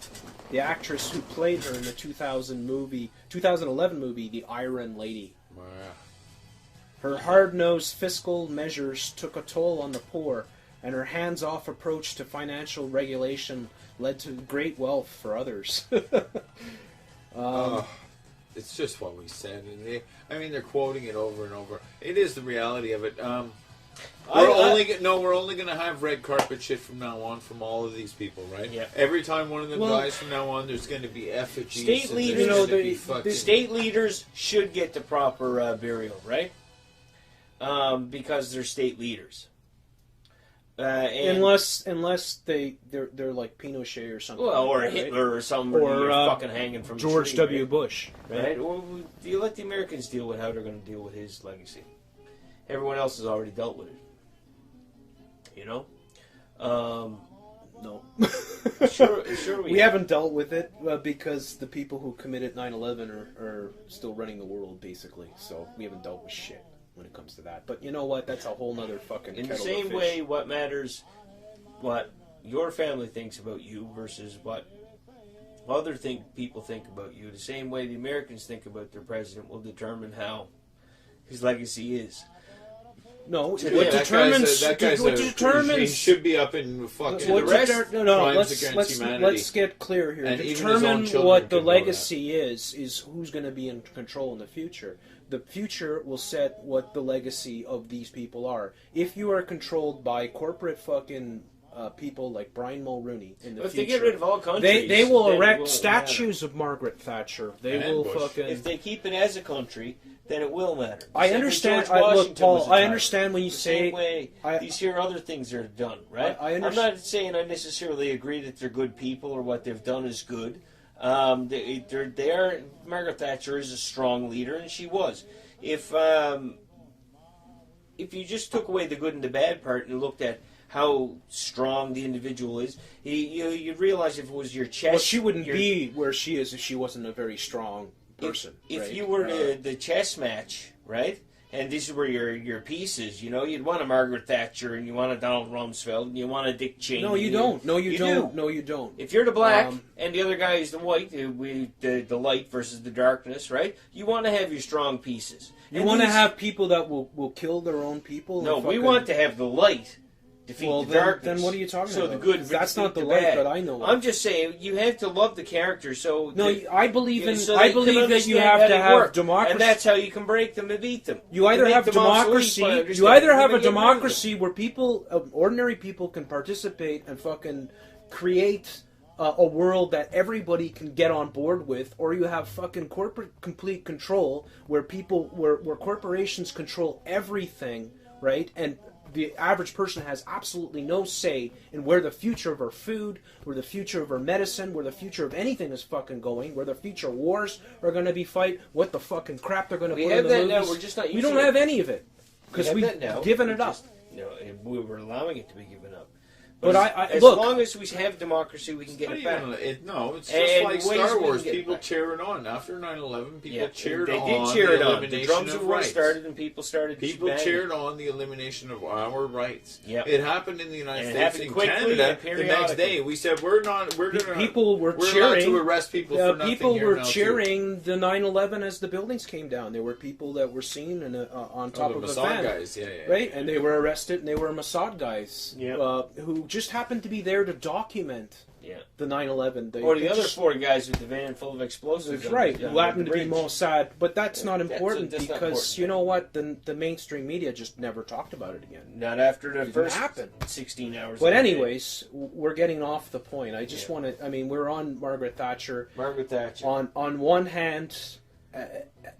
Speaker 1: the actress who played her in the 2011 movie, The Iron Lady.
Speaker 3: Wow.
Speaker 1: Her hard-nosed fiscal measures took a toll on the poor, and her hands-off approach to financial regulation led to great wealth for others.
Speaker 3: It's just what we said. And they're quoting it over and over. It is the reality of it. We're only going to have red carpet shit from now on from all of these people, right?
Speaker 2: Yeah.
Speaker 3: Every time one of them dies from now on, there's going to be effigies.
Speaker 2: State leaders, the state leaders should get the proper burial, right? Because they're state leaders.
Speaker 1: Unless they're like Pinochet or something.
Speaker 2: Well, or
Speaker 1: right?
Speaker 2: Hitler or somebody you're fucking hanging from
Speaker 1: George
Speaker 2: the tree,
Speaker 1: W.
Speaker 2: right?
Speaker 1: Bush.
Speaker 2: Right? Well, you let the Americans deal with how they're going to deal with his legacy. Everyone else has already dealt with it. You know?
Speaker 1: No.
Speaker 2: Sure
Speaker 1: we haven't dealt with it because the people who committed 9/11 are still running the world, basically. So we haven't dealt with shit. when it comes to that. But you know what? That's a whole nother fucking
Speaker 2: In the
Speaker 1: kettle
Speaker 2: same
Speaker 1: of fish.
Speaker 2: way, what matters, what your family thinks about you versus what other people think about you. The same way the Americans think about their president will determine how his legacy is.
Speaker 1: No, what
Speaker 3: determines he should be up in fucking crimes against humanity.
Speaker 1: Let's get clear here.
Speaker 3: And
Speaker 1: Determine what the legacy is who's going to be in control in the future. The future will set what the legacy of these people are. If you are controlled by corporate fucking people like Brian Mulroney in the future,
Speaker 2: if they get rid of all countries,
Speaker 1: they will erect statues of Margaret Thatcher. They will fucking.
Speaker 2: If they keep it as a country, then it will matter.
Speaker 1: I understand. Look, Paul. I understand when you say
Speaker 2: same way these here other things are done, right? I'm not saying I necessarily agree that they're good people or what they've done is good. They are. Margaret Thatcher is a strong leader, and she was. If you just took away the good and the bad part and looked at how strong the individual is, you'd realize if it was your chest...
Speaker 1: Well, she wouldn't be where she is if she wasn't a very strong person.
Speaker 2: If you were the chess match, right, and these were your pieces, you'd want a Margaret Thatcher, and you want a Donald Rumsfeld, and you want a Dick Cheney.
Speaker 1: No, you don't. No, you don't. No, you don't.
Speaker 2: If you're the black, and the other guy is the white, the light versus the darkness, right, you want to have your strong pieces.
Speaker 1: You want to have people that will kill their own people?
Speaker 2: No, we want to have the light defeat the darkness.
Speaker 1: Then what are you talking about?
Speaker 2: So the good
Speaker 1: that's not the light that I know of.
Speaker 2: I'm just saying you have to love the character.
Speaker 1: I believe that you have to have democracy,
Speaker 2: and that's how you can break them and beat them.
Speaker 1: You either have democracy. You either have a democracy where ordinary people, can participate and fucking create a world that everybody can get on board with, or you have fucking corporate complete control where corporations control everything, right? And the average person has absolutely no say in where the future of our food, where the future of our medicine, where the future of anything is fucking going, where the future wars are going to be fight, what the fucking crap they're going to put in the movies.
Speaker 2: Now, we're just not using
Speaker 1: we don't have any of it because we've given it up.
Speaker 2: We were allowing it to be given up.
Speaker 1: But
Speaker 2: as long as we have democracy, we can get it back.
Speaker 3: It's just like Star Wars. People cheering on. After 9/11, people cheered on.
Speaker 2: They did cheer it on.
Speaker 3: The
Speaker 2: drums of war started, and people started.
Speaker 3: People cheered on the elimination of our rights.
Speaker 2: Yep.
Speaker 3: It happened in the United States. In Canada, the next day, we said
Speaker 1: people were cheering
Speaker 3: to arrest people for nothing.
Speaker 1: People were cheering the 9/11 as the buildings came down. There were people that were seen on top of the van,
Speaker 3: guys,
Speaker 1: right? And they were arrested, and they were Mossad guys,
Speaker 2: yep.
Speaker 1: Who just happened to be there to document the 9/11.
Speaker 2: Or the other four guys with the van full of explosives.
Speaker 1: That's right, who happened to be Mossad. But that's not important because you know what? The mainstream media just never talked about it again.
Speaker 2: Not after the first 16 hours.
Speaker 1: But anyways, we're getting off the point. I just want to. I mean, we're on Margaret Thatcher.
Speaker 2: Margaret Thatcher.
Speaker 1: On one hand,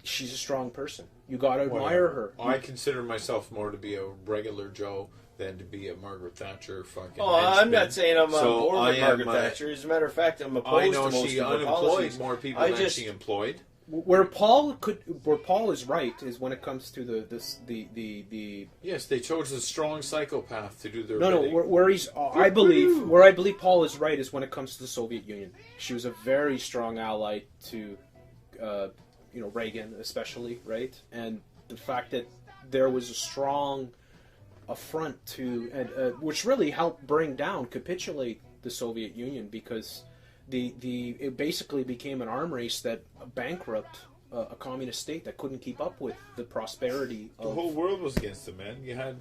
Speaker 1: she's a strong person. You got to admire her.
Speaker 3: I consider myself more to be a regular Joe than to be a Margaret Thatcher fucking.
Speaker 2: Oh, I'm not saying I'm on board with Margaret Thatcher. As a matter of fact, I'm opposed to most of her policies.
Speaker 3: I know she unemployed more people than she employed.
Speaker 1: Where Paul is right is when it comes to the.
Speaker 3: Yes, they chose a strong psychopath to do their.
Speaker 1: Where he's I believe Paul is right is when it comes to the Soviet Union. She was a very strong ally to, Reagan especially, right? And the fact that there was a strong affront to, which really helped capitulate the Soviet Union, because it basically became an arm race that bankrupt a communist state that couldn't keep up with the prosperity of...
Speaker 3: The whole world was against them, man. You had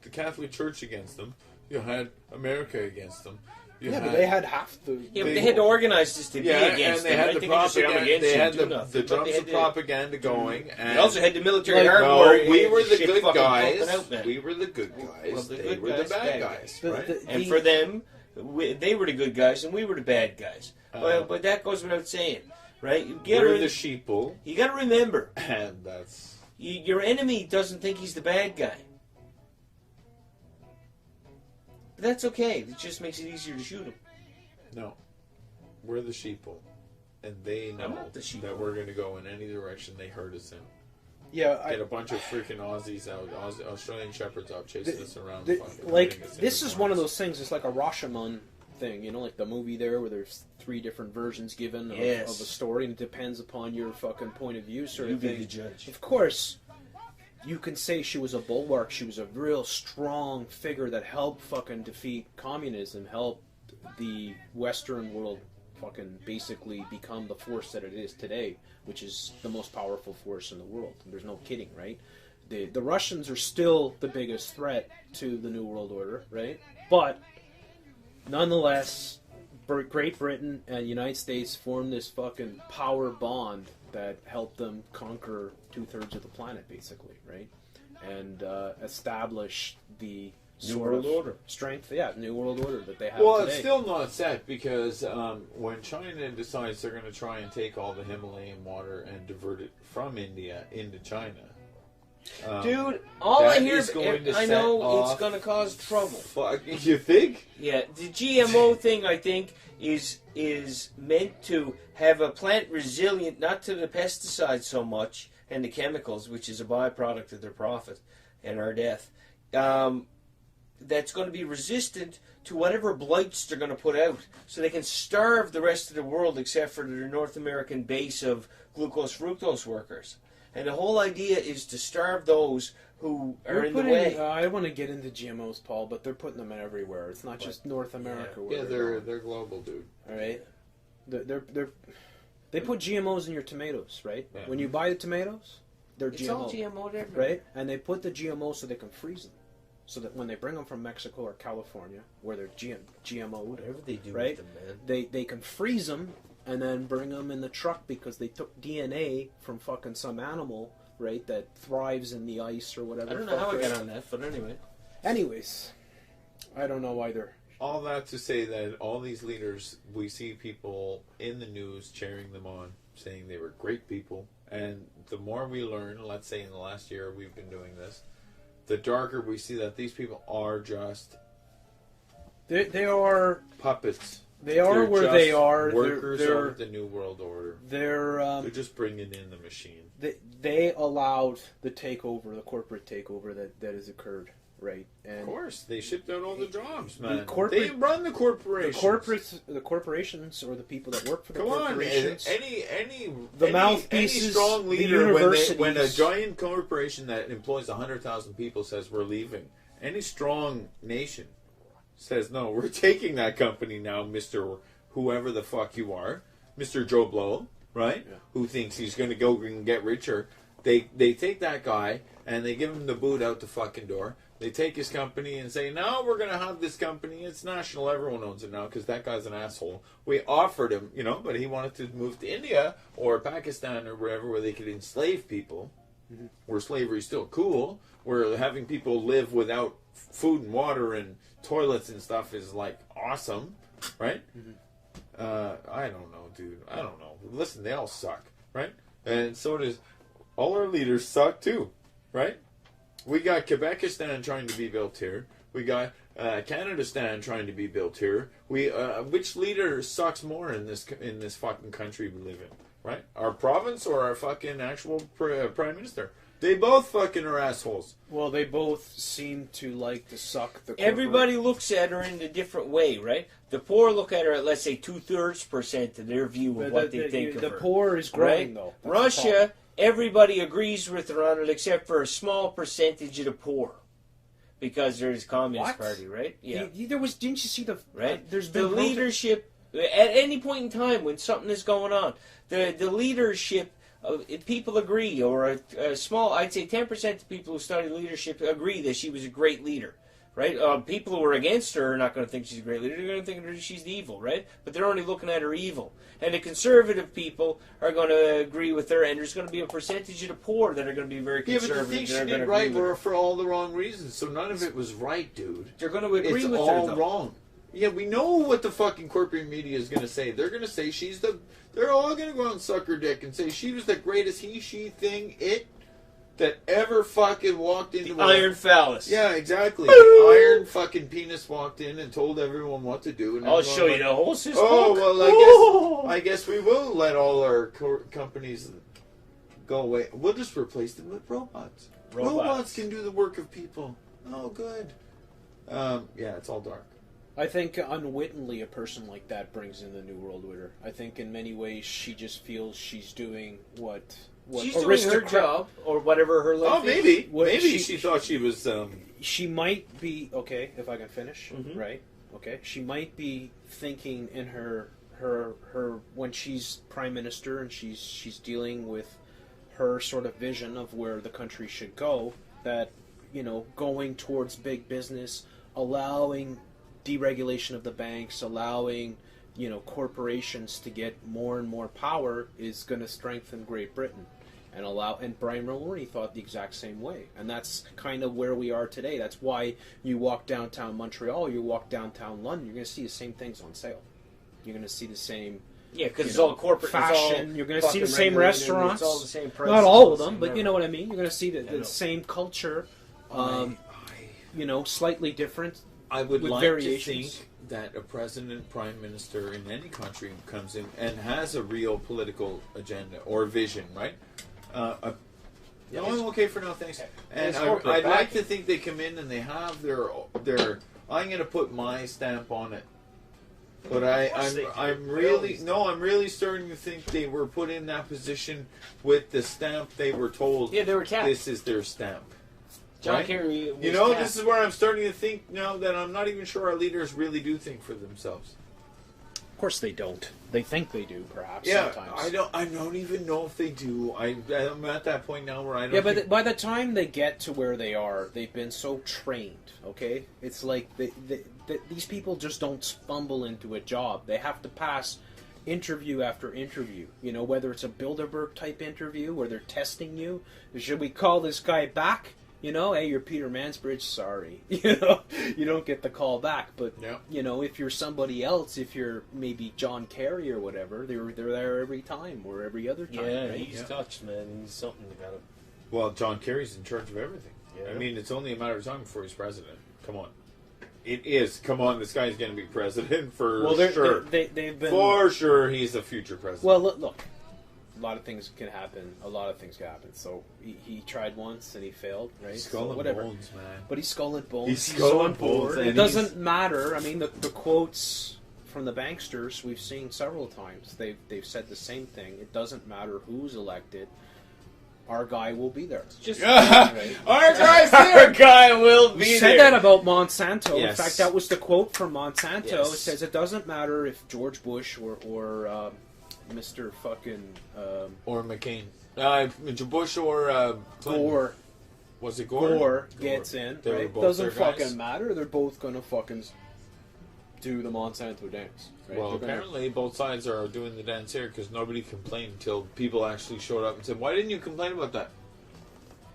Speaker 3: the Catholic Church against them. You had America against them.
Speaker 1: But they had half the...
Speaker 2: Yeah, but they had to organize this to be against them.
Speaker 3: They had the propaganda. They had the drums of propaganda going. And
Speaker 2: they also had the military hardware.
Speaker 3: We were the good guys. We were the good guys. They were the bad guys. Right?
Speaker 2: And for them, they were the good guys, and we were the bad guys. But that goes without saying, right?
Speaker 3: We're the sheeple.
Speaker 2: You got to remember,
Speaker 3: and that's
Speaker 2: your enemy doesn't think he's the bad guy. But that's okay. It just makes it easier to shoot him.
Speaker 3: No, we're the sheeple, and they know that we're going to go in any direction they hurt us in.
Speaker 1: Yeah,
Speaker 3: get a bunch of freaking Aussies out, Australian Shepherds out chasing us around.
Speaker 1: This is one of those things. It's like a Rashomon thing, like the movie there, where there's 3 different versions given of a story, and it depends upon your fucking point of view, sort of thing.
Speaker 2: You be the judge.
Speaker 1: Of course, you can say she was a bulwark. She was a real strong figure that helped fucking defeat communism, helped the Western world fucking basically become the force that it is today, which is the most powerful force in the world. There's no kidding, right? The Russians are still the biggest threat to the New World Order, right? But nonetheless, Great Britain and the United States formed this fucking power bond that helped them conquer 2/3 of the planet, basically, right? And establish the
Speaker 2: New World Order
Speaker 1: strength, New World Order that they have
Speaker 3: well,
Speaker 1: today.
Speaker 3: It's still not set because when China decides they're going to try and take all the Himalayan water and divert it from India into China.
Speaker 2: Dude, all I hear,
Speaker 3: I
Speaker 2: know it's going to cause trouble.
Speaker 3: Fuck, you think?
Speaker 2: Yeah, the GMO thing, I think, is meant to have a plant resilient, not to the pesticides so much and the chemicals, which is a byproduct of their profit and our death. That's going to be resistant to whatever blights they're going to put out, so they can starve the rest of the world except for their North American base of glucose-fructose workers. And the whole idea is to starve those who are in the way.
Speaker 1: I want to get into GMOs, Paul, but they're putting them in everywhere. It's not just North America.
Speaker 3: Yeah, they're global, dude.
Speaker 1: All right, they put GMOs in your tomatoes, right?
Speaker 3: Yeah.
Speaker 1: When you buy the tomatoes, they're
Speaker 2: It's
Speaker 1: GMO,
Speaker 2: all GMO everywhere.
Speaker 1: right? And they put the GMOs so they can freeze them, so that when they bring them from Mexico or California, where they're GMO'd,
Speaker 2: Whatever they do
Speaker 1: right?
Speaker 2: with them, man.
Speaker 1: They can freeze them and then bring them in the truck because they took DNA from fucking some animal, right, that thrives in the ice or whatever.
Speaker 2: I don't know how I got on that, but anyway.
Speaker 1: Anyways, I don't know either.
Speaker 3: All that to say that all these leaders, we see people in the news cheering them on, saying they were great people. And the more we learn, let's say in the last year we've been doing this, the darker we see that these people are just...
Speaker 1: They are...
Speaker 3: puppets.
Speaker 1: They are
Speaker 3: They're
Speaker 1: where
Speaker 3: just
Speaker 1: they are.
Speaker 3: Workers
Speaker 1: they're
Speaker 3: of the New World Order.
Speaker 1: They're
Speaker 3: just bringing in the machine.
Speaker 1: They allowed the takeover, the corporate takeover that has occurred, right? And
Speaker 3: of course, they shipped out all the jobs, man.
Speaker 1: They
Speaker 3: run the corporations.
Speaker 1: The corporations, or the people that work for the
Speaker 3: Come
Speaker 1: corporations.
Speaker 3: On,
Speaker 1: mouthpieces,
Speaker 3: any strong leader,
Speaker 1: the universities.
Speaker 3: when a giant corporation that employs 100,000 people says we're leaving, any strong nation says, no, we're taking that company now, Mr. Whoever the fuck you are, Mr. Joe Blow, right? Yeah. Who thinks he's going to go and get richer. They take that guy and they give him the boot out the fucking door. They take his company and say, no, we're going to have this company. It's national. Everyone owns it now because that guy's an asshole. We offered him, but he wanted to move to India or Pakistan or wherever where they could enslave people, where slavery's still cool, where having people live without food and water and toilets and stuff is like awesome, right? I don't know, dude. I don't know. Listen, they all suck, right? And so does all our leaders suck too, right? We got Quebecistan trying to be built here. We got Canadastan trying to be built here. Which leader sucks more in this fucking country we live in, right? Our province or our fucking actual prime minister? They both fucking are assholes.
Speaker 1: Well, they both seem to like to suck the corporate.
Speaker 2: Everybody looks at her in a different way, right? The poor look at her at, let's say, 2/3% of their view of what they think of her.
Speaker 1: The poor is growing,
Speaker 2: right?
Speaker 1: though.
Speaker 2: That's Russia, everybody agrees with her on it except for a small percentage of the poor. Because there's a Communist Party, right? Yeah.
Speaker 1: Didn't you see the...
Speaker 2: Right?
Speaker 1: There's been
Speaker 2: the leadership, at any point in time when something is going on, the leadership... people agree, or a small, I'd say 10% of people who study leadership agree that she was a great leader, right? People who are against her are not going to think she's a great leader. They're going to think she's evil, right? But they're only looking at her evil. And the conservative people are going to agree with her, and there's going to be a percentage of the poor that are going to be very conservative.
Speaker 3: Yeah, but the things she did right were for all the wrong reasons, so none of it was right, dude.
Speaker 2: They're going to agree with her, though.
Speaker 3: It's all wrong. Yeah, we know what the fucking corporate media is going to say. They're going to say they're all going to go out and suck her dick and say she was the greatest he-she thing, that ever fucking walked into...
Speaker 2: The iron phallus.
Speaker 3: Yeah, exactly. The iron fucking penis walked in and told everyone what to do. And
Speaker 2: I'll show you the whole system.
Speaker 3: Oh, well, I guess we will let all our companies go away. We'll just replace them with robots. Robots can do the work of people. Oh, good. Yeah, it's all dark.
Speaker 1: I think unwittingly a person like that brings in the New World Order. I think in many ways she just feels she's doing what
Speaker 2: She's doing her job, or whatever her life
Speaker 3: Oh, maybe.
Speaker 1: What
Speaker 3: Maybe she thought she was...
Speaker 1: She might be... Okay, if I can finish,
Speaker 2: Mm-hmm.
Speaker 1: right? Okay, she might be thinking in her when she's prime minister and she's dealing with her sort of vision of where the country should go, that, you know, going towards big business, allowing deregulation of the banks, allowing, you know, corporations to get more and more power is going to strengthen Great Britain. And Brian Mulroney thought the exact same way. And that's kind of where we are today. That's why you walk downtown Montreal, you walk downtown London, you're going to see the same things on sale. You're going to see the same...
Speaker 2: Yeah, because it's all corporate
Speaker 1: fashion. You're going to see the same restaurants.
Speaker 2: It's all the same price.
Speaker 1: Not all of them, but you know what I mean. You're going to see the same culture. You know, slightly different.
Speaker 3: I would
Speaker 1: with
Speaker 3: like
Speaker 1: variations.
Speaker 3: to think that a president, prime minister in any country comes in and has a real political agenda or vision, right? No, I'm okay for no thanks. And I'd like to think they come in and they have their. I'm going to put my stamp on it. But I'm really starting to think they were put in that position with the stamp they were told.
Speaker 2: Yeah, they were tapped.
Speaker 3: This is their stamp.
Speaker 2: John
Speaker 3: Right?
Speaker 2: Kerry was
Speaker 3: You know,
Speaker 2: tapped.
Speaker 3: this is where I'm starting to think now that I'm not even sure our leaders really do think for themselves.
Speaker 1: Of course they don't. They think they do, perhaps,
Speaker 3: Yeah,
Speaker 1: sometimes.
Speaker 3: I don't even know if they do. I'm at that point now where I don't.
Speaker 1: Yeah, but
Speaker 3: think...
Speaker 1: by the time they get to where they are, they've been so trained, okay? It's like these people just don't fumble into a job. They have to pass interview after interview. You know, whether it's a Bilderberg type interview where they're testing you. Should we call this guy back? You know, hey, you're Peter Mansbridge, sorry. You know, you don't get the call back. But, you know, if you're somebody else, if you're maybe John Kerry or whatever, they're there every time or every other time.
Speaker 2: Yeah,
Speaker 1: right?
Speaker 2: he's touched, man. He's something that got him.
Speaker 3: Well, John Kerry's in charge of everything.
Speaker 2: Yeah.
Speaker 3: I mean, it's only a matter of time before he's president. Come on. It is. Come on, this guy's going to be president for sure.
Speaker 1: They've been...
Speaker 3: For sure, he's a future president.
Speaker 1: Well, look. A lot of things can happen. So he tried once and he failed, right?
Speaker 3: Skull and
Speaker 1: whatever.
Speaker 3: bones, man.
Speaker 1: But he's skull and bones.
Speaker 3: He's skull and bones.
Speaker 1: It doesn't matter. I mean, the quotes from the banksters we've seen several times. They've said the same thing. It doesn't matter who's elected. Our guy will be there.
Speaker 2: Just
Speaker 1: right?
Speaker 3: Our guy will be there.
Speaker 1: Said that about Monsanto.
Speaker 3: Yes.
Speaker 1: In fact, that was the quote from Monsanto.
Speaker 2: Yes.
Speaker 1: It says it doesn't matter if George Bush or Mr. fucking
Speaker 3: or McCain, Bush or Clinton.
Speaker 1: Gore.
Speaker 3: Was it Gore?
Speaker 1: Gore gets in.
Speaker 3: They were
Speaker 1: Right?
Speaker 3: both
Speaker 1: Doesn't
Speaker 3: their guys.
Speaker 1: fucking matter. They're both gonna fucking do the Monsanto dance. Right?
Speaker 3: Well,
Speaker 1: They're gonna-
Speaker 3: apparently both sides are doing the dance here because nobody complained until people actually showed up and said, "Why didn't you complain about that?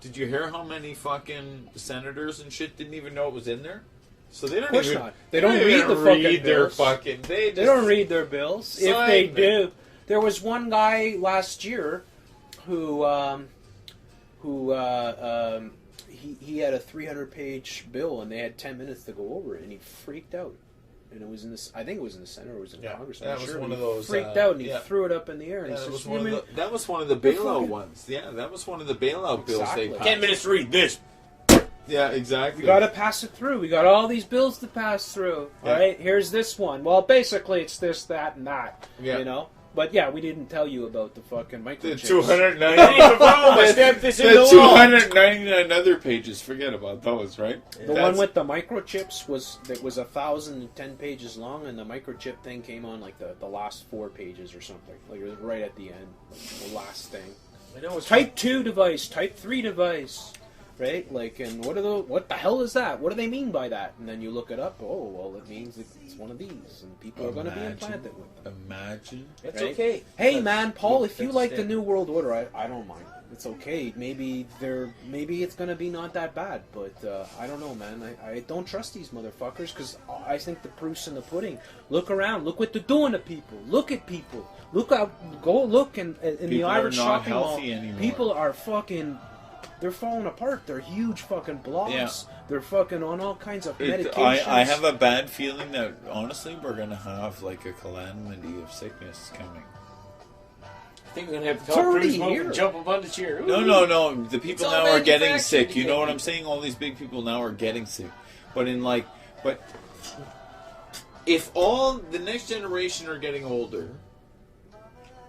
Speaker 3: Did you hear how many fucking senators and shit didn't even know it was in there?" So they don't
Speaker 1: Of course
Speaker 3: even
Speaker 1: not. They don't read the fucking
Speaker 3: their
Speaker 1: bills.
Speaker 3: fucking. They
Speaker 1: don't read their bills. If
Speaker 3: Sign
Speaker 1: they
Speaker 3: them.
Speaker 1: do, there was one guy last year who he had a 300-page bill and they had 10 minutes to go over it and he freaked out. And it was in this. I think it was in the Senate or it was in Congress. I'm
Speaker 3: that
Speaker 1: not
Speaker 3: was
Speaker 1: sure.
Speaker 3: one
Speaker 1: And
Speaker 3: of those.
Speaker 1: he freaked out and he
Speaker 3: yeah.
Speaker 1: threw it up in the air. And
Speaker 3: Yeah,
Speaker 1: he
Speaker 3: that,
Speaker 1: says,
Speaker 3: was one of the bailout ones. Yeah, that was one of the bailout bills
Speaker 1: Exactly.
Speaker 3: they passed.
Speaker 2: 10 minutes to read this.
Speaker 3: Yeah, exactly.
Speaker 1: We got to pass it through. We got all these bills to pass through.
Speaker 3: Yeah.
Speaker 1: All right, here's this one. Well, basically, it's this, that, and that.
Speaker 3: Yeah.
Speaker 1: You know. But yeah, we didn't tell you about the fucking
Speaker 3: The
Speaker 1: microchips.
Speaker 3: 290.
Speaker 2: I stamped this in the law.
Speaker 3: 299 other pages. Forget about those, right?
Speaker 1: The one with the microchips was 1,010 pages long, and the microchip thing came on like the last 4 pages or something. Like it was right at the end, like the last thing.
Speaker 2: I know it's
Speaker 1: Type 2 device, Type 3 device, right? Like, and what the hell is that? What do they mean by that? And then you look it up. Oh, well, it means it's one of these, and people are going to be implanted with them.
Speaker 3: Imagine.
Speaker 2: It's
Speaker 1: right?
Speaker 2: okay.
Speaker 1: Hey,
Speaker 2: That's-
Speaker 1: man, Paul, if you
Speaker 2: that's
Speaker 1: like the
Speaker 2: standard.
Speaker 1: New World Order, I don't mind. It's okay. Maybe it's gonna be not that bad, but I don't know, man. I don't trust these motherfuckers because I think the proof's in the pudding. Look around. Look what they're doing to people. Look at people. Look out. Go look in the
Speaker 3: People are
Speaker 1: Irish
Speaker 3: not
Speaker 1: shopping mall.
Speaker 3: healthy anymore.
Speaker 1: People are fucking. They're falling apart. They're huge fucking blobs.
Speaker 3: Yeah.
Speaker 1: They're fucking on all kinds of medications.
Speaker 3: I have a bad feeling that honestly we're gonna have like a calamity of sickness coming.
Speaker 2: I think we're going to have to
Speaker 1: It's
Speaker 2: talk
Speaker 1: already
Speaker 2: Bruce Moe
Speaker 1: here.
Speaker 2: and jump up on the chair.
Speaker 3: No. The people
Speaker 2: all
Speaker 3: now are getting
Speaker 2: manufactured,
Speaker 3: sick. You know what
Speaker 2: can't
Speaker 3: I'm saying? All these big people now are getting sick. But if all the next generation are getting older,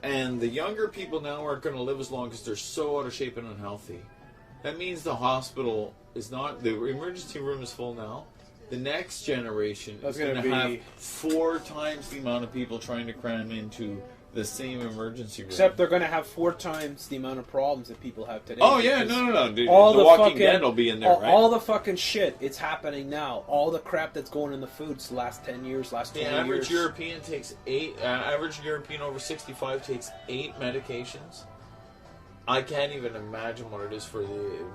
Speaker 3: And the younger people now aren't going to live as long because they're so out of shape and unhealthy. That means the hospital is not... The emergency room is full now. The next generation is going to have 4 times the amount of people trying to cram into the same emergency room.
Speaker 1: Except they're going to have 4 times the amount of problems that people have today.
Speaker 3: Oh, yeah, no. Dude,
Speaker 1: all
Speaker 3: the Walking Dead will be in there, right?
Speaker 1: All the fucking shit, it's happening now. All the crap that's going in the foods the last 10 years, last 20 years.
Speaker 3: The average European takes 8... average European over 65 takes 8 medications. I can't even imagine what it is for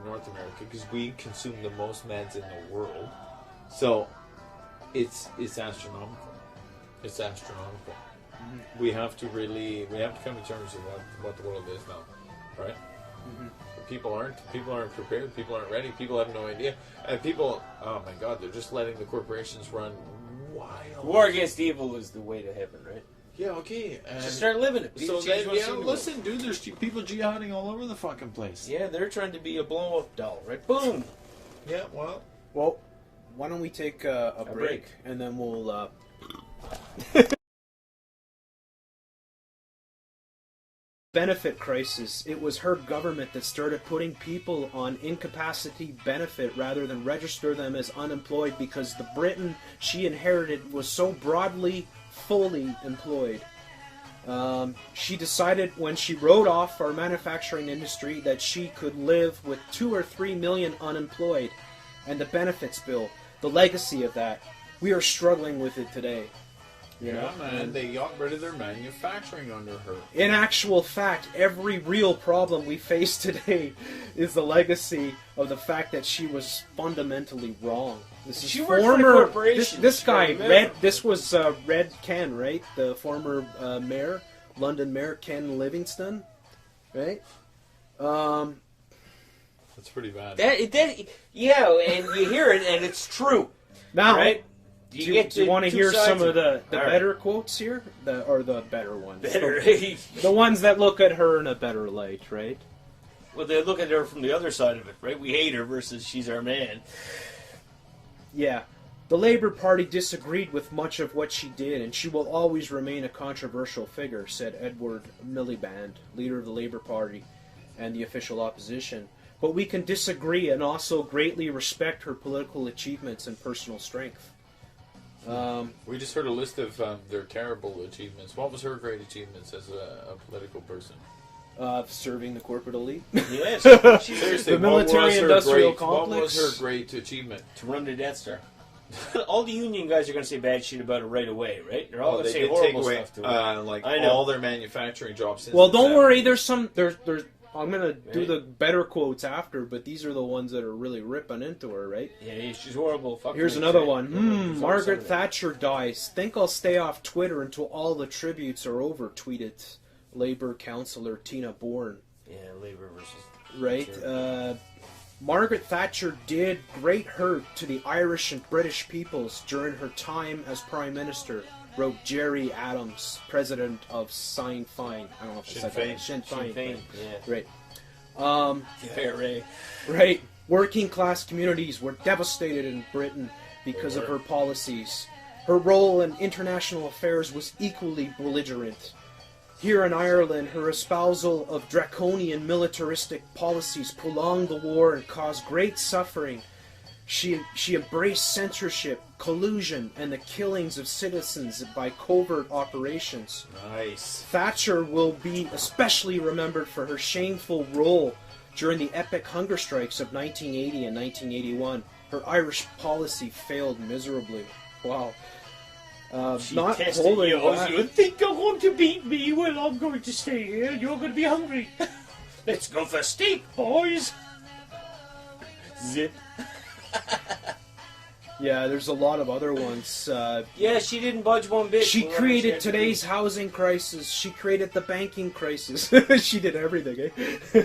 Speaker 3: North America, because we consume the most meds in the world. So, it's astronomical. It's astronomical. Mm-hmm. We have to come to terms with what the world is now, right? Mm-hmm. People aren't prepared. People aren't ready. People have no idea, and people, oh my God, they're just letting the corporations run wild.
Speaker 2: War against evil is the way to heaven, right?
Speaker 3: Yeah, okay.
Speaker 2: Just start living it.
Speaker 3: So then, listen, dude, there's people jihading all over the fucking place.
Speaker 2: Yeah, they're trying to be a blow-up doll, right? Boom.
Speaker 3: Yeah, well,
Speaker 1: why don't we take a break, and then we'll... benefit crisis. It was her government that started putting people on incapacity benefit rather than register them as unemployed, because the Britain she inherited was so broadly fully employed. She decided when she wrote off our manufacturing industry that she could live with 2 or 3 million unemployed. And the benefits bill, the legacy of that, we are struggling with it today.
Speaker 3: Yeah, man, they got rid of their manufacturing under her.
Speaker 1: In actual fact, every real problem we face today is the legacy of the fact that she was fundamentally wrong. This is
Speaker 2: she worked for the corporation.
Speaker 1: This guy, Red. This was Red Ken, right? The former mayor, London Mayor Ken Livingstone, right?
Speaker 3: That's pretty bad.
Speaker 2: Yeah, and you hear it, and it's true.
Speaker 1: Now,
Speaker 2: right?
Speaker 1: Do you want to hear some of the better quotes here? The better ones.
Speaker 2: Better.
Speaker 1: The ones that look at her in a better light, right?
Speaker 2: Well, they look at her from the other side of it, right? We hate her versus she's our man.
Speaker 1: Yeah. The Labour Party disagreed with much of what she did, and she will always remain a controversial figure, said Edward Miliband, leader of the Labour Party and the official opposition. But we can disagree and also greatly respect her political achievements and personal strength.
Speaker 3: We just heard a list of their terrible achievements. What was her great achievements as a political person?
Speaker 1: Serving the corporate elite.
Speaker 2: Yes.
Speaker 3: Seriously,
Speaker 1: the military-industrial complex.
Speaker 3: What was her great achievement?
Speaker 2: To run the Death Star. All the union guys are going to say bad shit about it right away, right? They're all going to say horrible stuff to her.
Speaker 3: All their manufacturing jobs.
Speaker 1: Well, don't worry. There's I'm going to do the better quotes after, but these are the ones that are really ripping into her, right?
Speaker 2: Yeah, she's horrible.
Speaker 1: Here's another one. Margaret Thatcher dies. Think I'll stay off Twitter until all the tributes are over, tweeted Labour councillor Tina Bourne.
Speaker 2: Yeah, Labour versus...
Speaker 1: Right. Margaret Thatcher did great hurt to the Irish and British peoples during her time as Prime Minister, wrote Jerry Adams, president of Sinn Féin. I don't know if it's Sinn Féin. Yeah. Right. Right. Working class communities were devastated in Britain because of her policies. Her role in international affairs was equally belligerent. Here in Ireland, her espousal of draconian militaristic policies prolonged the war and caused great suffering. She embraced censorship, collusion, and the killings of citizens by covert operations.
Speaker 3: Nice.
Speaker 1: Thatcher will be especially remembered for her shameful role during the epic hunger strikes of 1980 and 1981. Her Irish policy failed miserably. Wow.
Speaker 2: Not holding back. You think you're going to beat me? Well, I'm going to stay here. You're going to be hungry. Let's go for steak, boys. Zip.
Speaker 1: Yeah, there's a lot of other ones.
Speaker 2: Yeah, she didn't budge one bit.
Speaker 1: She created today's housing crisis. She created the banking crisis. She did everything, eh?